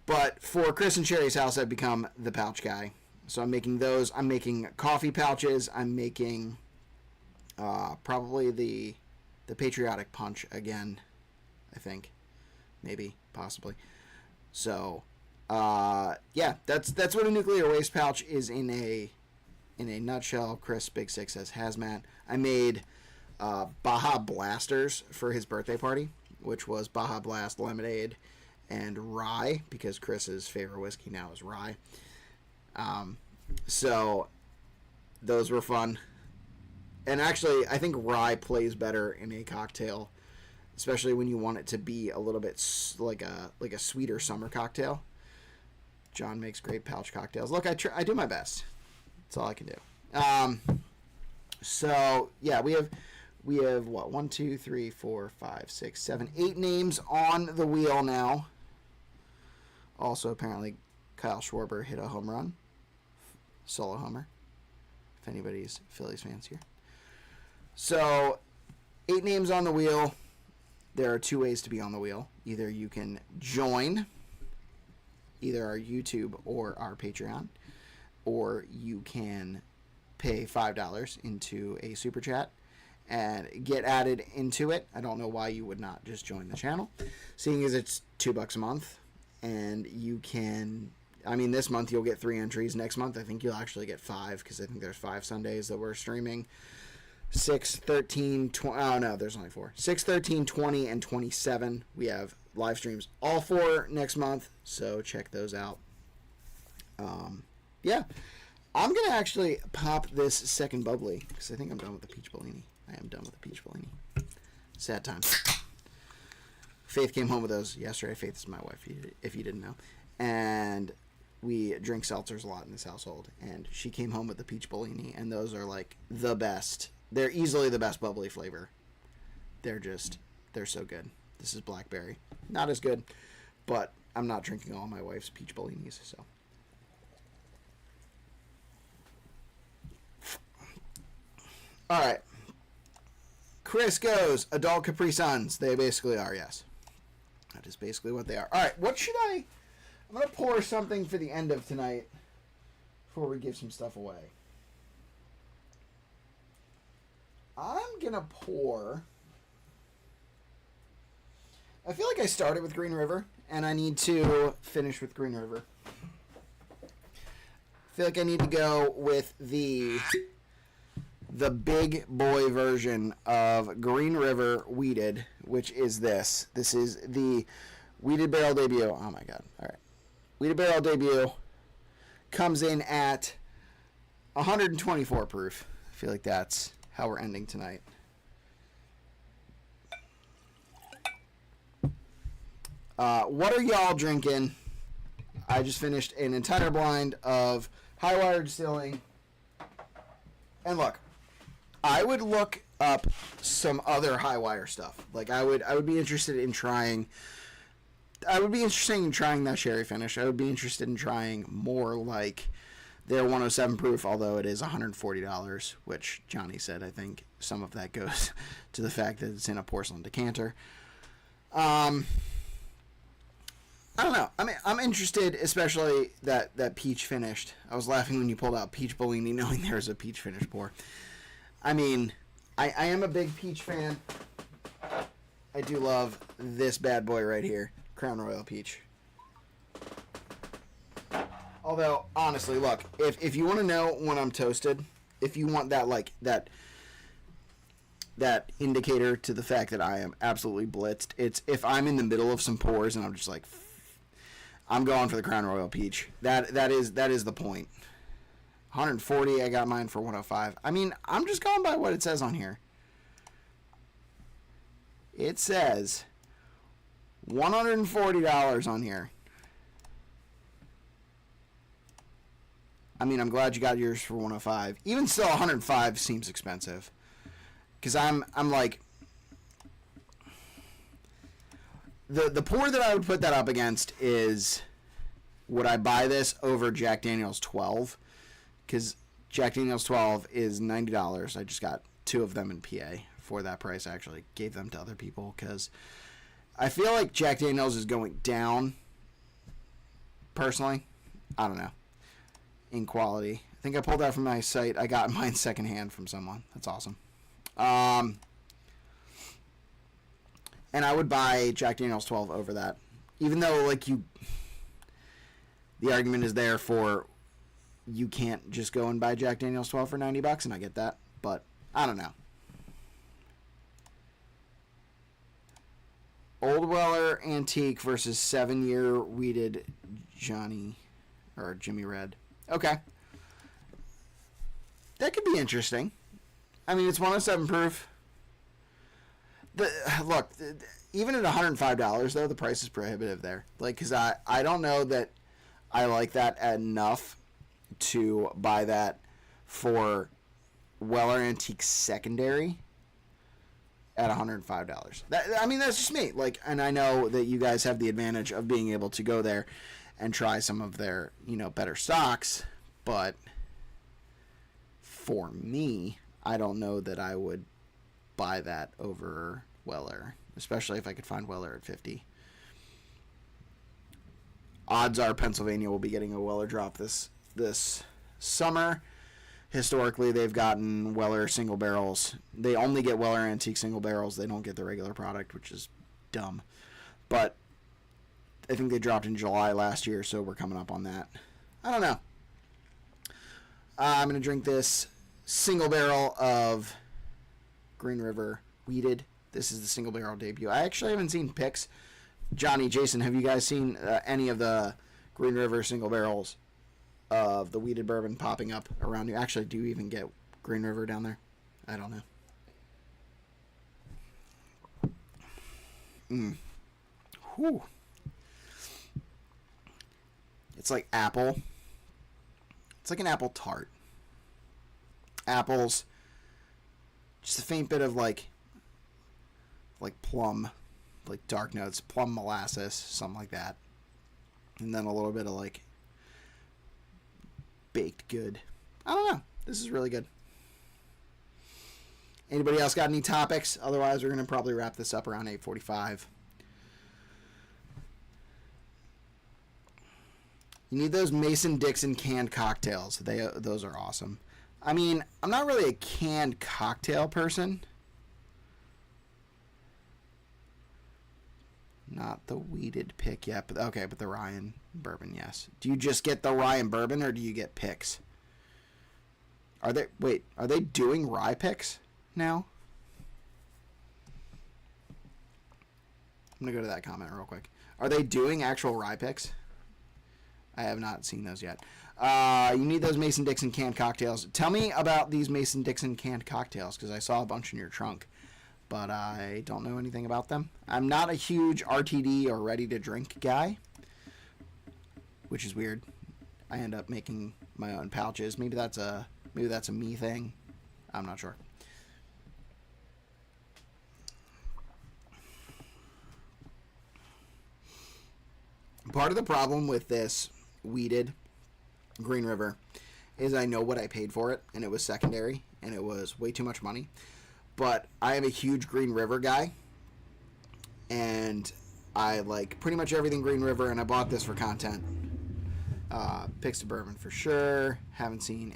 but for Chris and Sherry's house, I've become the pouch guy. So I'm making those. I'm making coffee pouches. I'm making probably the patriotic punch again. I think, maybe, possibly. So. Yeah, that's what a nuclear waste pouch is in a nutshell. Chris Big Six says Hazmat. I made Baja Blasters for his birthday party, which was Baja Blast lemonade and rye, because Chris's favorite whiskey now is rye. So those were fun. And actually, I think rye plays better in a cocktail, especially when you want it to be a little bit like a sweeter summer cocktail. John makes great pouch cocktails. Look, I do my best. That's all I can do. So yeah, we have what, 1, 2, 3, 4, 5, 6, 7, 8 names on the wheel now. Also, apparently, Kyle Schwarber hit a home run, solo homer. If anybody's Phillies fans here. So 8 names on the wheel. There are 2 ways to be on the wheel. Either you can join either our YouTube or our Patreon, or you can pay $5 into a super chat, and get added into it. I don't know why you would not just join the channel, seeing as it's $2 a month, and you can. I mean, this month you'll get 3 entries. Next month, I think you'll actually get 5, because I think there's 5 Sundays that we're streaming. 6, 13, 20. Oh, no, there's only 4. 6, 13, 20, and 27. We have live streams all 4 next month, so check those out. Yeah. I'm going to actually pop this second bubbly, because I think I'm done with the peach Bellini. I am done with the peach Bellini. Sad time. Faith came home with those yesterday. Faith is my wife, if you didn't know. And we drink seltzers a lot in this household. And she came home with the peach Bellini, and those are like the best. They're easily the best bubbly flavor. They're so good. This is blackberry. Not as good, but I'm not drinking all my wife's peach Bellinis, so. All right. Chris goes, adult Capri Suns. They basically are, yes. That is basically what they are. All right, what should I'm going to pour something for the end of tonight before we give some stuff away. I'm going to pour... I feel like I started with Green River, and I need to finish with Green River. I feel like I need to go with the big boy version of Green River Wheated, which is this. This is the Wheated Barrel Debut. Oh my god. All right. Wheated Barrel Debut comes in at 124 proof. I feel like that's how we're ending tonight. What are y'all drinking? I just finished an entire blind of Highwire Distilling. And look, I would look up some other Highwire stuff. Like I would be interested in trying. I would be interested in trying that sherry finish. I would be interested in trying more like their 107 proof, although it is $140, which Johnny said. I think some of that goes to the fact that it's in a porcelain decanter. I don't know. I mean, I'm interested, especially that peach finished. I was laughing when you pulled out peach Bellini, knowing there was a peach finish pour. I mean, I am a big peach fan. I do love this bad boy right here, Crown Royal Peach. Although, honestly, look, if you want to know when I'm toasted, if you want that, like, that indicator to the fact that I am absolutely blitzed, it's if I'm in the middle of some pours and I'm just like, I'm going for the Crown Royal Peach. That is the point. 140, I got mine for 105. I mean, I'm just going by what it says on here. It says $140 on here. I mean, I'm glad you got yours for 105. Even still, 105 seems expensive. Because I'm like... The pour that I would put that up against is, would I buy this over Jack Daniel's 12? Because Jack Daniel's 12 is $90. I just got 2 of them in PA for that price. I actually gave them to other people because I feel like Jack Daniel's is going down, personally. I don't know. In quality. I think I pulled that from my site. I got mine secondhand from someone. That's awesome. And I would buy Jack Daniel's 12 over that. Even though, like, the argument is there for you can't just go and buy Jack Daniel's 12 for $90, and I get that. But, I don't know. Old Weller Antique versus 7-year Wheated Jimmy Red. Okay. That could be interesting. I mean, it's 107 proof. Look, even at $105, though, the price is prohibitive there. Like, because I don't know that I like that enough to buy that for Weller Antique Secondary at $105. I mean, that's just me. Like, and I know that you guys have the advantage of being able to go there and try some of their, better stocks, but for me, I don't know that I would buy that over Weller, especially if I could find Weller at 50. Odds are Pennsylvania will be getting a Weller drop this summer. historically they've gotten Weller single barrels. They only get Weller Antique single barrels. They don't get the regular product, which is dumb. But I think they dropped in July last year, so we're coming up on that. I don't know. I'm going to drink this single barrel of Green River Wheated. This is the single barrel debut. I actually haven't seen pics. Johnny, Jason, have you guys seen any of the Green River single barrels of the Wheated bourbon popping up around you? Actually, do you even get Green River down there? I don't know. Whew. It's like apple. It's like an apple tart. Apples. Just a faint bit of like plum, like dark notes, plum molasses, something like that. And then a little bit of like baked good. I don't know. This is really good. Anybody else got any topics? Otherwise, we're going to probably wrap this up around 8:45. You need those Mason-Dixon canned cocktails. Those are awesome. I mean, I'm not really a canned cocktail person. Not the weeded pick yet, but okay, but the Ryan bourbon, yes. Do you just get the Ryan bourbon or do you get picks? Are they doing rye picks now? I'm gonna go to that comment real quick. Are they doing actual rye picks? I have not seen those yet. You need those Mason-Dixon canned cocktails. Tell me about these Mason-Dixon canned cocktails, because I saw a bunch in your trunk, but I don't know anything about them. I'm not a huge RTD or ready-to-drink guy, which is weird. I end up making my own pouches. Maybe that's a me thing. I'm not sure. Part of the problem with this weeded Green River is I know what I paid for it, and it was secondary, and it was way too much money. But I am a huge Green River guy, and I like pretty much everything Green River, and I bought this for content. Picks to bourbon for sure. Haven't seen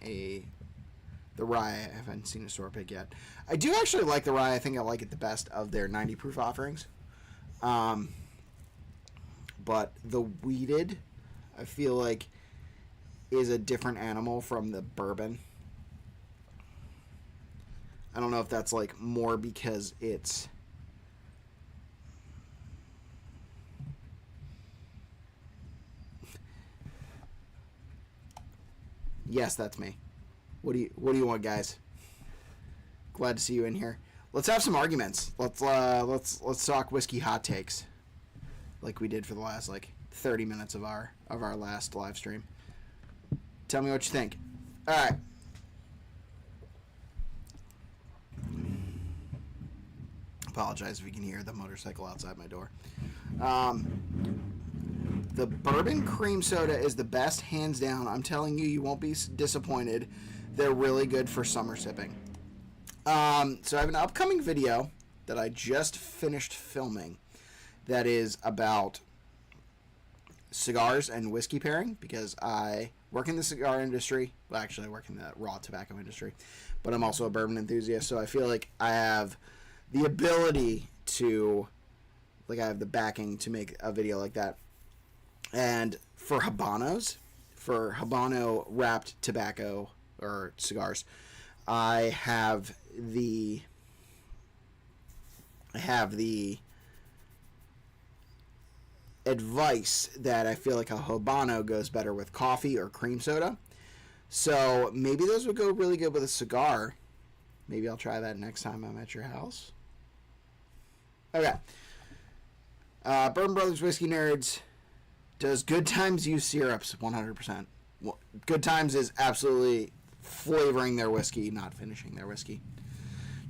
the rye. I haven't seen a store pick yet. I do actually like the rye. I think I like it the best of their 90 proof offerings. But the weeded, I feel like, is a different animal from the bourbon. I don't know if that's like more because it's yes, that's me. What do you want, guys? Glad to see you in here. Let's have some arguments. Let's talk whiskey hot takes, like we did for the last 30 minutes of our last live stream. Tell me what you think. All right. Apologize if you can hear the motorcycle outside my door. The bourbon cream soda is the best, hands down. I'm telling you, you won't be disappointed. They're really good for summer sipping. So I have an upcoming video that I just finished filming that is about cigars and whiskey pairing, because I work in the cigar industry. Well, actually, I work in the raw tobacco industry, but I'm also a bourbon enthusiast, so I feel like I have the ability to, I have the backing to make a video like that. And for Habanos, for Habano wrapped tobacco or cigars, I have the advice that I feel like a Habano goes better with coffee or cream soda. So maybe those would go really good with a cigar. Maybe I'll try that next time I'm at your house. Okay. Bourbon Brothers Whiskey Nerds. Does Good Times use syrups? 100%. Well, Good Times is absolutely flavoring their whiskey, not finishing their whiskey.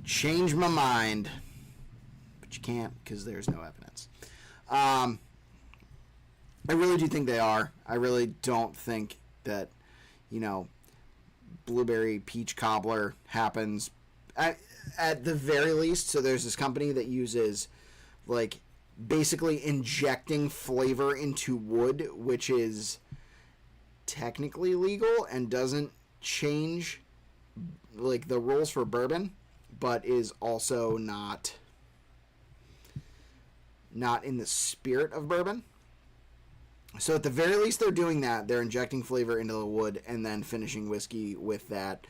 Change my mind. But you can't, because there's no evidence. I really do think they are. I really don't think that, blueberry peach cobbler happens at the very least. So there's this company that uses basically injecting flavor into wood, which is technically legal and doesn't change like the rules for bourbon, but is also not in the spirit of bourbon. So at the very least, they're doing that. They're injecting flavor into the wood and then finishing whiskey with that.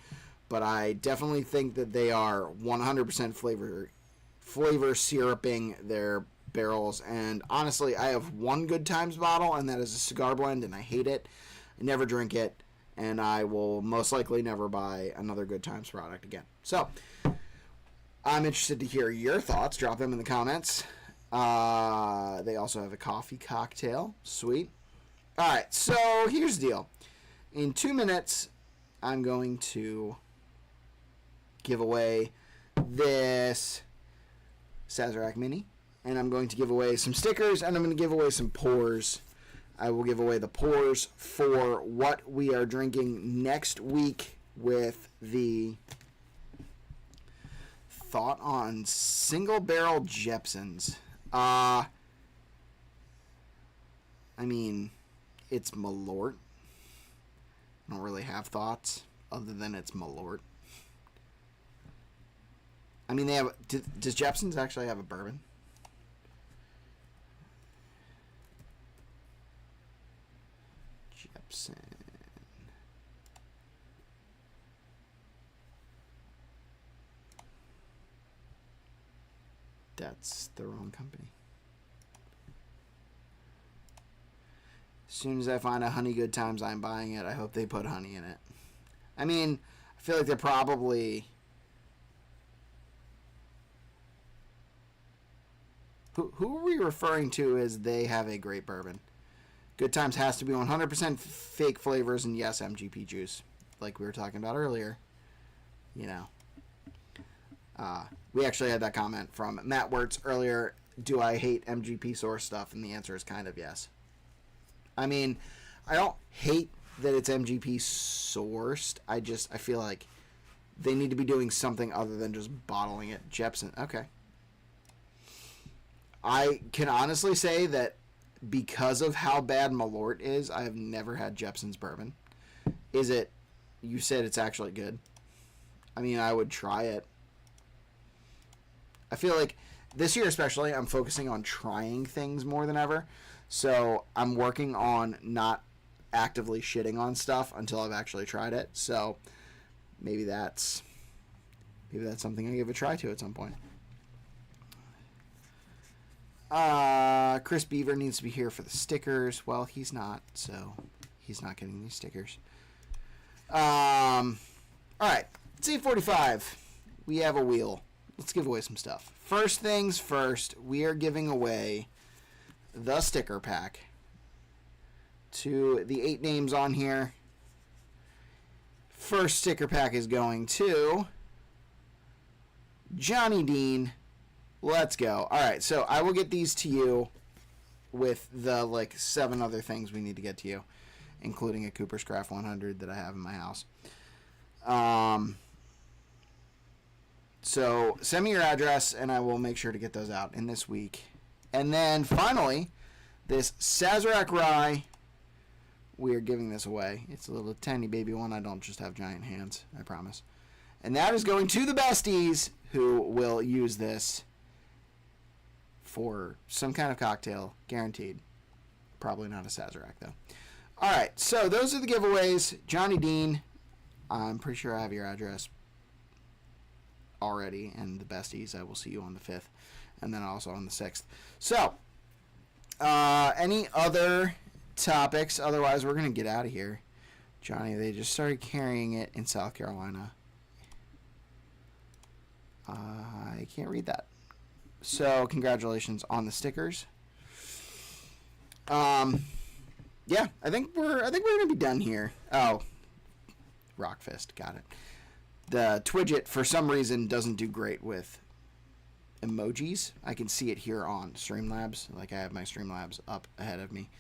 But I definitely think that they are 100% flavor syruping their barrels. And honestly, I have one Good Times bottle, and that is a cigar blend, and I hate it. I never drink it, and I will most likely never buy another Good Times product again. So I'm interested to hear your thoughts. Drop them in the comments. They also have a coffee cocktail. Sweet. All right, so here's the deal. In 2 minutes, I'm going to give away this Sazerac Mini, and I'm going to give away some stickers, and I'm going to give away some pours. I will give away the pours for what we are drinking next week with the thought on single barrel Jepsons. I mean, it's Malort. I don't really have thoughts other than it's Malort. I mean, they have. Does Jepson's actually have a bourbon? Jepson. That's the wrong company. As soon as I find a Honey Good Times, I'm buying it. I hope they put honey in it. I mean, I feel like they're probably... Who are we referring to as they have a great bourbon? Good Times has to be 100% fake flavors and yes, MGP juice. Like we were talking about earlier. You know. We actually had that comment from Matt Wirtz earlier. Do I hate MGP source stuff? And the answer is kind of yes. I mean, I don't hate that it's MGP sourced. I feel like they need to be doing something other than just bottling it. Jepson. Okay. I can honestly say that because of how bad Malort is, I have never had Jepson's bourbon. Is it... You said it's actually good. I mean, I would try it. I feel like this year especially, I'm focusing on trying things more than ever. So I'm working on not actively shitting on stuff until I've actually tried it. So maybe that's something I give a try to at some point. Chris Beaver needs to be here for the stickers. Well, he's not, so he's not getting these stickers. All right, it's 8:45. We have a wheel. Let's give away some stuff. First things first, we are giving away the sticker pack to the 8 names on here. First sticker pack is going to Jonny Dean. Let's go. All right, so I will get these to you with the 7 other things we need to get to you, including a Cooper's Craft 100 that I have in my house. So send me your address, and I will make sure to get those out in this week. And then finally, this Sazerac Rye, we are giving this away. It's a little tiny baby one. I don't just have giant hands, I promise. And that is going to the besties who will use this for some kind of cocktail, guaranteed. Probably not a Sazerac, though. All right, so those are the giveaways. Jonny Dean, I'm pretty sure I have your address already, and the besties, I will see you on the 5th, and then also on the 6th. So, any other topics? Otherwise, we're going to get out of here. Johnny, they just started carrying it in South Carolina. I can't read that. So, congratulations on the stickers. Yeah, I think we're gonna be done here. Oh, Rockfist, got it. The Twidget, for some reason, doesn't do great with emojis. I can see it here on Streamlabs. Like, I have my Streamlabs up ahead of me.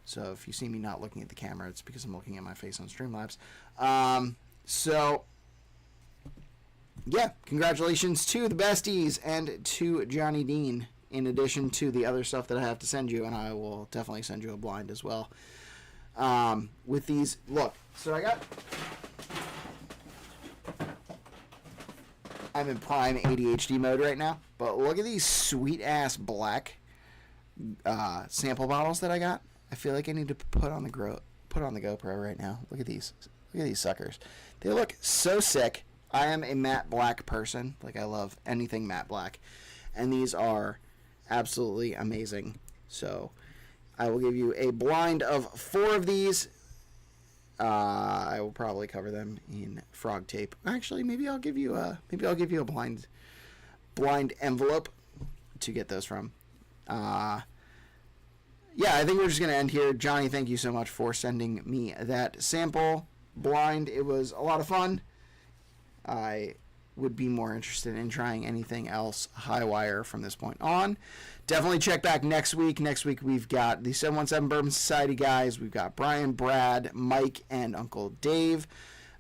So if you see me not looking at the camera, it's because I'm looking at my face on Streamlabs. So, yeah, congratulations to the besties and to Jonny Dean, in addition to the other stuff that I have to send you, and I will definitely send you a blind as well. With these, look, so I got I'm in prime ADHD mode right now. But look at these sweet-ass black sample bottles that I got. I feel like I need to put on the GoPro right now. Look at these. Look at these suckers. They look so sick. I am a matte black person. Like, I love anything matte black. And these are absolutely amazing. So I will give you a blind of 4 of these. I will probably cover them in frog tape. Actually, maybe I'll give you a blind envelope to get those from. Yeah, I think we're just gonna end here. Johnny, thank you so much for sending me that sample blind. It was a lot of fun. I would be more interested in trying anything else high wire from this point on. Definitely check back next week. Next week we've got the 717 Bourbon Society guys. We've got Brian, Brad, Mike, and Uncle Dave.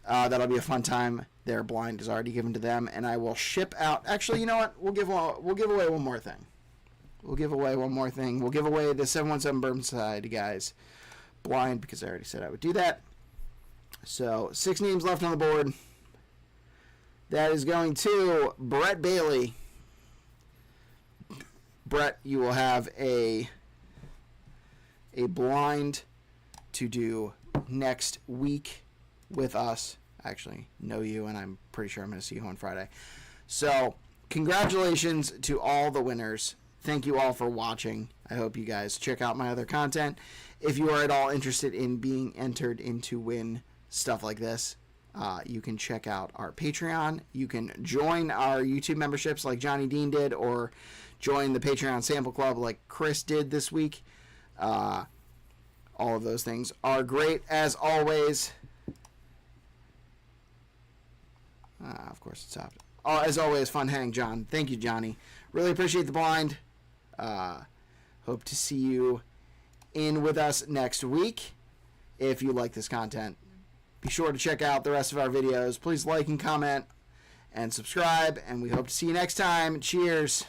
That'll be a fun time. Their blind is already given to them, and I will ship out. Actually, you know what? We'll give away one more thing. We'll give away the 717 Bourbon Society guys blind, because I already said I would do that. So 6 names left on the board. That is going to Brett Bailey. Brett, you will have a blind to do next week with us. I actually know you, and I'm pretty sure I'm going to see you on Friday. So, congratulations to all the winners. Thank you all for watching. I hope you guys check out my other content. If you are at all interested in being entered into win stuff like this, you can check out our Patreon. You can join our YouTube memberships like Jonny Dean did, or join the Patreon Sample Club like Chris did this week. All of those things are great, as always. Of course, it stopped. As always, fun hang, John. Thank you, Johnny. Really appreciate the blind. Hope to see you in with us next week. If you like this content, be sure to check out the rest of our videos. Please like and comment and subscribe, and we hope to see you next time. Cheers.